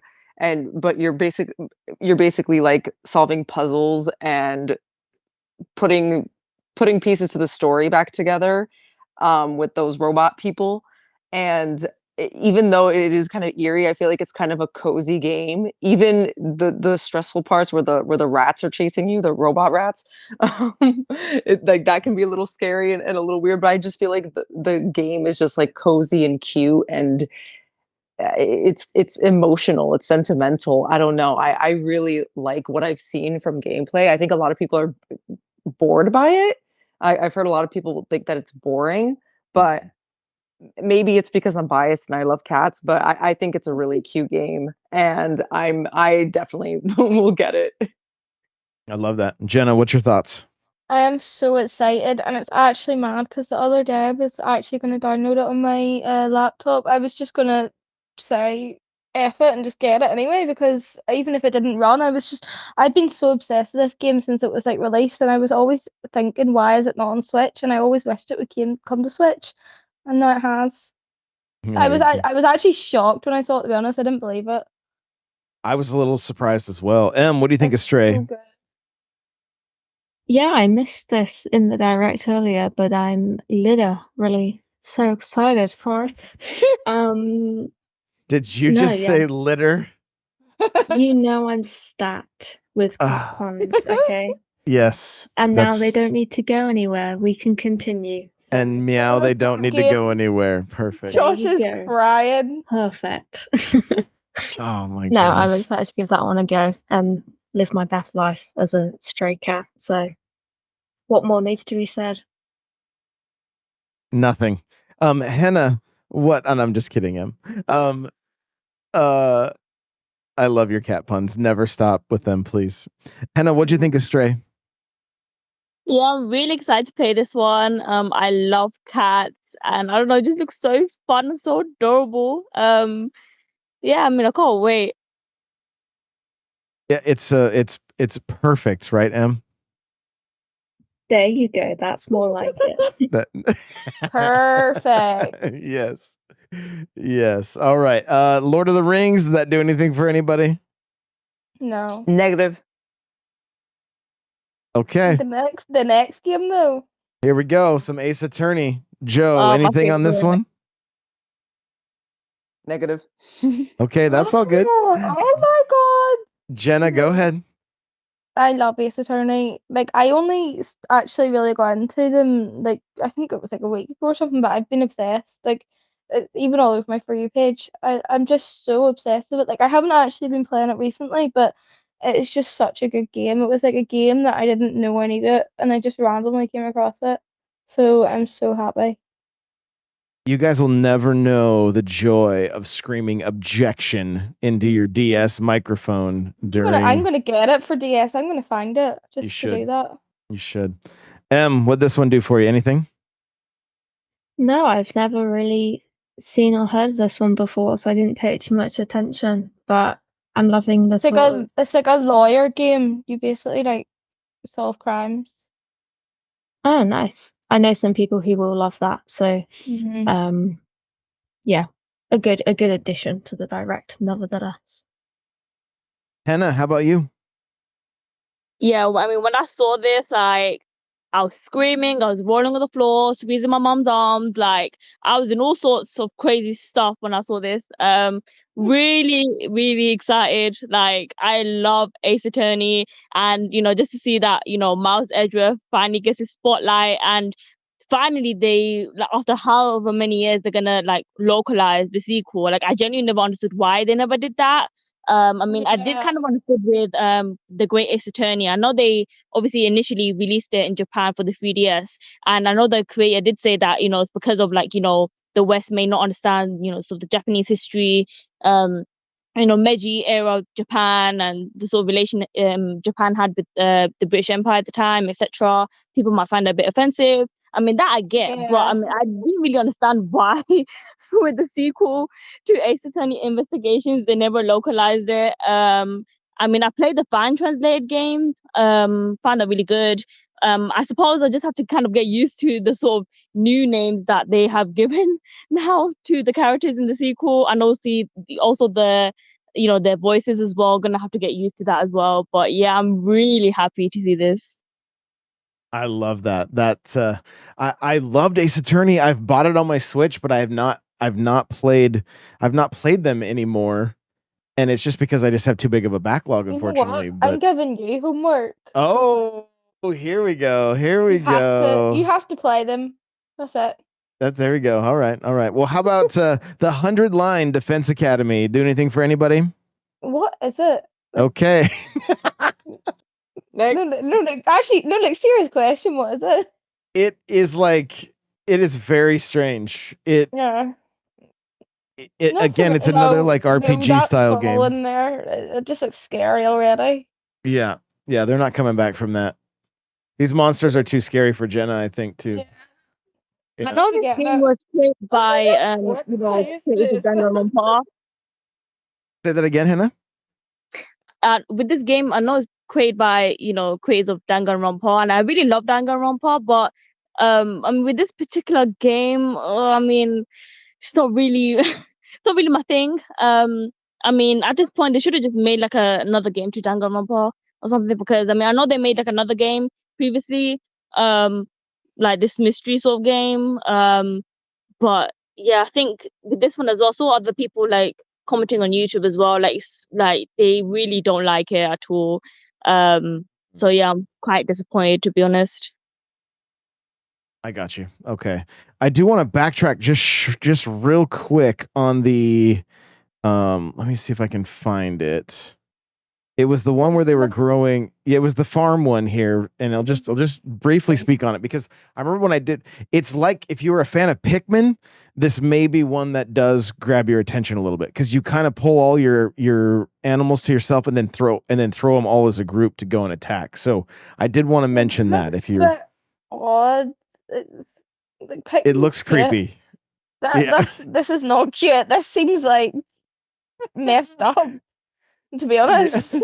but you're basically like solving puzzles and putting pieces to the story back together with those robot people. And even though it is kind of eerie, I feel like it's kind of a cozy game. Even the stressful parts where the rats are chasing you, the robot rats, like that can be a little scary and a little weird. But I just feel like the game is just like cozy and cute, and it's emotional, it's sentimental. I don't know. I really like what I've seen from gameplay. I think a lot of people are bored by it. I've heard a lot of people think that it's boring, but maybe it's because I'm biased and I love cats, but I think it's a really cute game, and I definitely will get it. I love that. Jenna, what's your thoughts? I am so excited, and it's actually mad because the other day I was actually going to download it on my laptop. I was just going to say F it and just get it anyway, because even if it didn't run, I'd been so obsessed with this game since it was like released, and I was always thinking, why is it not on Switch? And I always wished it would come to Switch, and now it has. I was actually shocked when I saw it, to be honest. I didn't believe it. I was a little surprised as well. What do you think of Stray? So good. Yeah, I missed this in the direct earlier, but I'm literally so excited for it. Did you just say litter? You know I'm stacked with puns, okay? Yes. And now they don't need to go anywhere. We can continue. And meow, they don't need to go anywhere. Perfect. Josh is crying. Perfect. Oh my goodness. No, I'm excited to give that one a go and live my best life as a stray cat. So what more needs to be said? Nothing. Henna, what? And I'm just kidding him. I love your cat puns. Never stop with them, please. Henna, what'd you think of Stray? Yeah, I'm really excited to play this one. I love cats, and I don't know, it just looks so fun and so adorable. Yeah, I mean, I can't wait. Yeah, it's perfect, right, Em? There you go. That's more like it. Perfect. Yes. Yes. All right. Lord of the Rings, does that do anything for anybody? No. Negative. Okay. The next game though. Here we go. Some Ace Attorney. Joe, my anything on this favorite. one? Negative. Okay, that's all good. Oh my god. Jenna, go ahead. I love Ace Attorney. Like, I only actually really got into them, like, I think it was like a week ago or something, but I've been obsessed. Like, even all over my For You page, I'm just so obsessed with it. Like, I haven't actually been playing it recently, but it's just such a good game. It was like a game that I didn't know I needed, and I just randomly came across it. So I'm so happy. You guys will never know the joy of screaming objection into your DS microphone during. I'm gonna get it for DS. I'm gonna find it just to do that. You should. What'd this one do for you? Anything? No, I've never really seen or heard of this one before, so I didn't pay it too much attention. But I'm loving the sort of. It's like a lawyer game. You basically like solve crimes. Oh, nice. I know some people who will love that. So, Mhm. yeah, a good addition to the direct, nevertheless. Hannah, how about you? Yeah, I mean, when I saw this, like, I was screaming, I was rolling on the floor, squeezing my mom's arms, like, I was in all sorts of crazy stuff when I saw this. Really, really excited. Like, I love Ace Attorney, and just to see that, Miles Edgeworth finally gets his spotlight, and finally they, like, after however many years, they're gonna like localize the sequel. Like, I genuinely never understood why they never did that. I mean, I did kind of understood with the Great Ace Attorney. I know they obviously initially released it in Japan for the 3DS, and I know the creator did say that it's because of, like, the West may not understand sort of the Japanese history, um Meiji era Japan, and the sort of relation Japan had with the British Empire at the time, etc. People might find that a bit offensive. I mean, that I get, but I Yeah. mean, I didn't really understand why with the sequel to Ace Attorney Investigations they never localized it. I mean, I played the fan translated game, found that really good. I suppose I just have to kind of get used to the sort of new names that they have given now to the characters in the sequel, and also the their voices as well. Gonna have to get used to that as well. But yeah, I'm really happy to see this. I love that. I loved Ace Attorney. I've bought it on my Switch, but I've not played them anymore. And it's just because I just have too big of a backlog, You know unfortunately. what? I'm But giving you homework. oh, here we go. Here we You go. have to play them. That's it. There we go. All right. All right. Well, how about the 100-line Defense Academy? Do anything for anybody? What is it? Okay. No, no, actually, no, like, serious question. What is it? It is very strange. Yeah. Again, Nothing. it's another No, like no, RPG that style troll game. in there. It just looks scary already. Yeah. Yeah, they're not coming back from that. These monsters are too scary for Jenna, I think, too. I Yeah. know this game was played by creators of Danganronpa. Say that again, Hannah. With this game, I know it's created by creators of Danganronpa, and I really love Danganronpa. But I mean, with this particular game, I mean, it's not really, it's not really my thing. I mean, at this point, they should have just made like another game to Danganronpa or something, because I mean, I know they made like another game previously, like this mystery sort of game. But yeah, I think with this one as well, I saw other people like commenting on YouTube as well, like they really don't like it at all. So yeah, I'm quite disappointed, to be honest. I got you. Okay. I do want to backtrack just real quick on the let me see if I can find it. It was the one where they were growing. Yeah, it was the farm one here, and I'll just briefly speak on it because I remember when I did. It's like if you were a fan of Pikmin, this may be one that does grab your attention a little bit because you kind of pull all your animals to yourself and then throw them all as a group to go and attack. So I did want to mention that if Looks a you're, bit odd. it looks creepy. Yeah. This is not cute. This seems like messed up. To be Yeah. honest,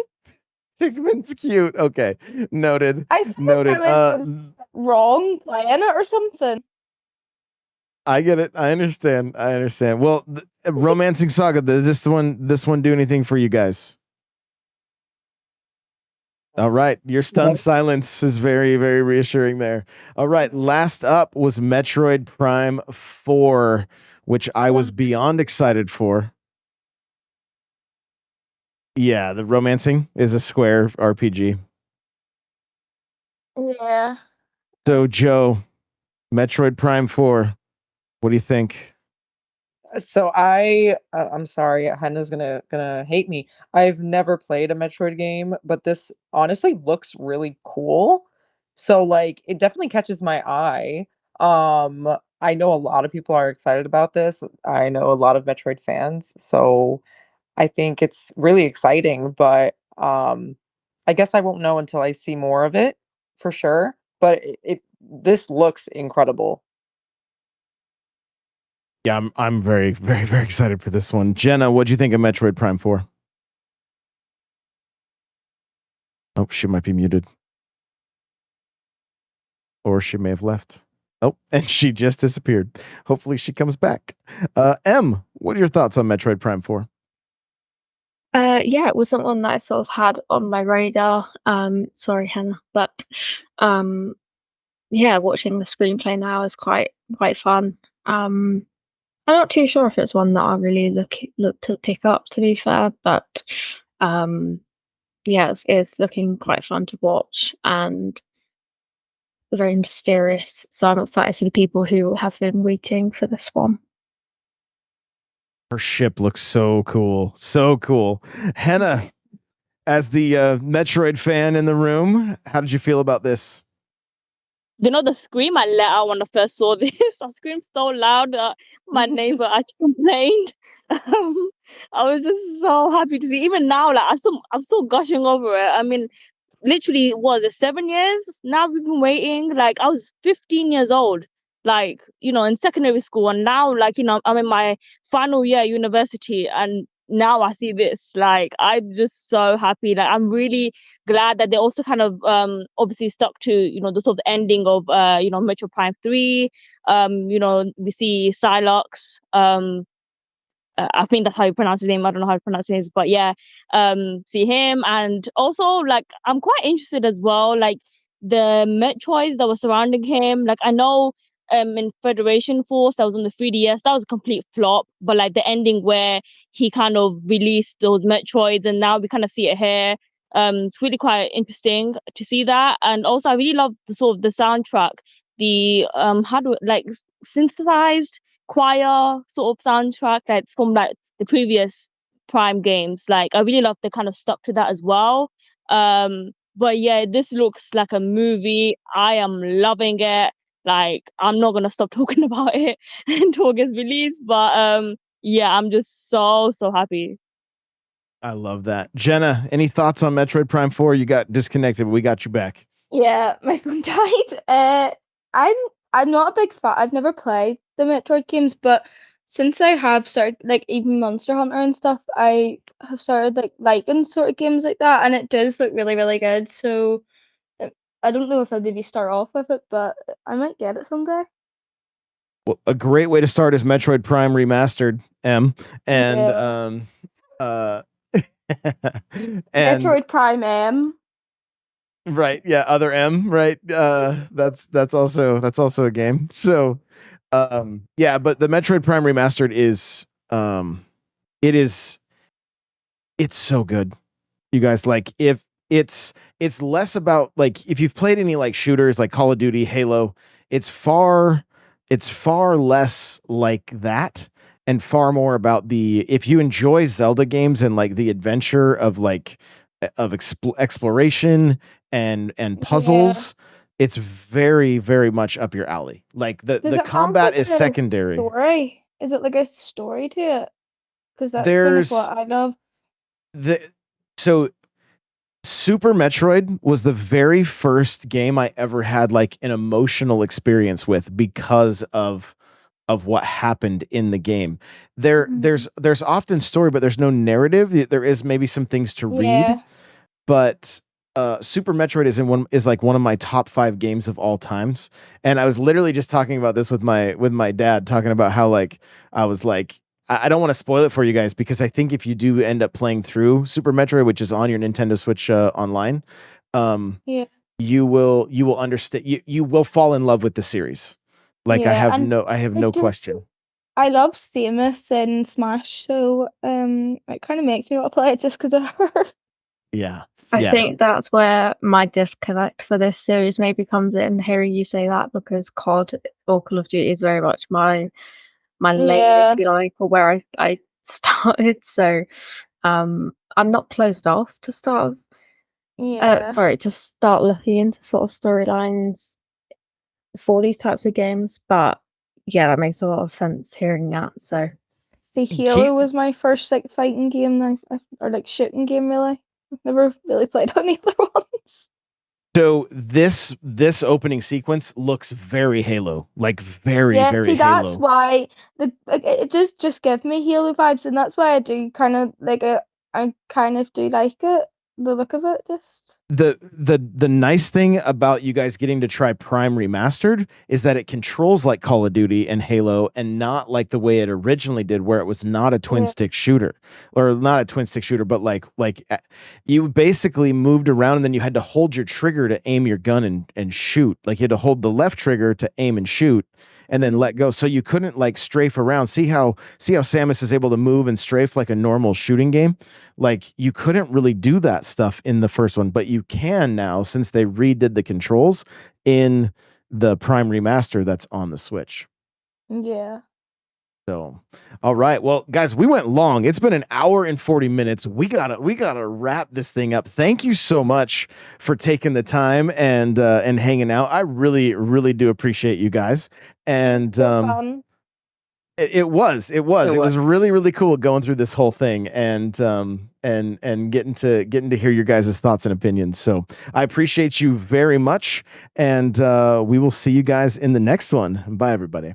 Pikmin's cute. Okay. Noted. I feel Noted. like I went wrong playing it or something. I get it. I understand. Well, Romancing Saga, this one do anything for you guys? All right. Your stunned silence is very, very reassuring there. All right. Last up was Metroid Prime 4, which I was beyond excited for. Yeah, the Romancing is a Square RPG. Yeah. So, Joe, Metroid Prime 4, what do you think? So I'm sorry, Hannah's gonna hate me. I've never played a Metroid game, but this honestly looks really cool. So like it definitely catches my eye. I know a lot of people are excited about this. I know a lot of Metroid fans, so I think it's really exciting, but I guess I won't know until I see more of it for sure. But this looks incredible. Yeah, I'm very, very, very excited for this one. Jenna, what'd you think of Metroid Prime 4? Oh, she might be muted. Or she may have left. Oh, and she just disappeared. Hopefully she comes back. M, what are your thoughts on Metroid Prime 4? Yeah, it wasn't one that I sort of had on my radar. Sorry, Hannah, but yeah, watching the screenplay now is quite fun. I'm not too sure if it's one that I really look to pick up, to be fair, but yeah, it's looking quite fun to watch and very mysterious. So I'm excited for the people who have been waiting for this one. Her ship looks so cool. So cool. Hannah, as the Metroid fan in the room, how did you feel about this? You know the scream I let out when I first saw this. I screamed so loud that my neighbor actually complained. I was just so happy to see. Even now, like I'm still gushing over it. I mean, literally, was it 7 years now we've been waiting? Like I was 15 years old, like in secondary school, and now like I'm in my final year at university, and now I see this. Like I'm just so happy. Like I'm really glad that they also kind of obviously stuck to the sort of ending of Metro Prime 3. We see Psylocke. I think that's how you pronounce his name. I don't know how to pronounce his, but yeah, see him, and also like I'm quite interested as well, like the Metroids that were surrounding him. Like I know, in Federation Force that was on the 3DS, that was a complete flop. But like the ending where he kind of released those Metroids, and now we kind of see it here. It's really quite interesting to see that, and also I really love the sort of the soundtrack, the how do like synthesized choir sort of soundtrack that's from like the previous Prime games. Like I really love they kind of stuck to that as well. But yeah, this looks like a movie. I am loving it. Like I'm not gonna stop talking about it until it gets released. But yeah, I'm just so happy. I love that. Jenna, any thoughts on Metroid Prime 4? You got disconnected, but we got you back. Yeah, my phone died. I'm I'm not a big fan. I've never played the Metroid games, but since I have started like even Monster Hunter and stuff, I have started like liking sort of games like that, and it does look really, really good. So I don't know if I'll maybe start off with it, but I might get it someday. Well, a great way to start is Metroid Prime Remastered, M. And Yeah. uh and Metroid Prime M. right, yeah, other M, right? That's also a game. So yeah, but the Metroid Prime Remastered is it is it's so good. You guys, like, if it's less about, like, if you've played any like shooters like Call of Duty, Halo, it's far less like that, and far more about the, if you enjoy Zelda games and like the adventure of like of exploration and Yeah. puzzles, it's very, very much up your alley. Like Does the it have combat like is a secondary. story? Is it like a story to it? Because that's kind of There's what I love. the so Super Metroid was the very first game I ever had like an emotional experience with because of what happened in the game. Mhm. There's often story, but there's no narrative. There is maybe some things to read, Yeah. but Super Metroid is like one of my top 5 games of all times. And I was literally just talking about this with my dad, talking about how like I was like, I don't want to spoil it for you guys, because I think if you do end up playing through Super Metroid, which is on your Nintendo Switch online, um, Yeah. you will understand, you will fall in love with the series. Like Yeah. And I have like no do question. I love Samus in Smash, so it kind of makes me want to play it just because of her. Yeah. I Yeah. think that's where my disconnect for this series maybe comes in, hearing you say that, because COD or Call of Duty is very much my lane, if Yeah. you like, or where I started. So I'm not closed off to Yeah. start looking into sort of storylines for these types of games. But yeah, that makes a lot of sense hearing that. So The Keep Halo was my first like fighting game, or like shooting game really. I've never really played any other ones. So this opening sequence looks very Halo, like very Yeah, very see, that's Halo. why it just gives me Halo vibes, and that's why I do kind of like it. I kind of do like it, the look of it. Just The nice thing about you guys getting to try Prime Remastered is that it controls like Call of Duty and Halo, and not like the way it originally did, where it was not a twin Yeah. stick shooter, or not a twin stick shooter, but like you basically moved around, and then you had to hold your trigger to aim your gun and shoot. Like you had to hold the left trigger to aim and shoot, and then let go. So you couldn't like strafe around. See how Samus is able to move and strafe like a normal shooting game? Like you couldn't really do that stuff in the first one, but you can now since they redid the controls in the Prime Remaster that's on the Switch. yeah. So, all right. Well, guys, we went long. It's been an hour and 40 minutes. We gotta wrap this thing up. Thank you so much for taking the time and hanging out. I really, really do appreciate you guys. And Fun. it was really, really cool going through this whole thing and getting to hear your guys' thoughts and opinions. So I appreciate you very much. And we will see you guys in the next one. Bye, everybody.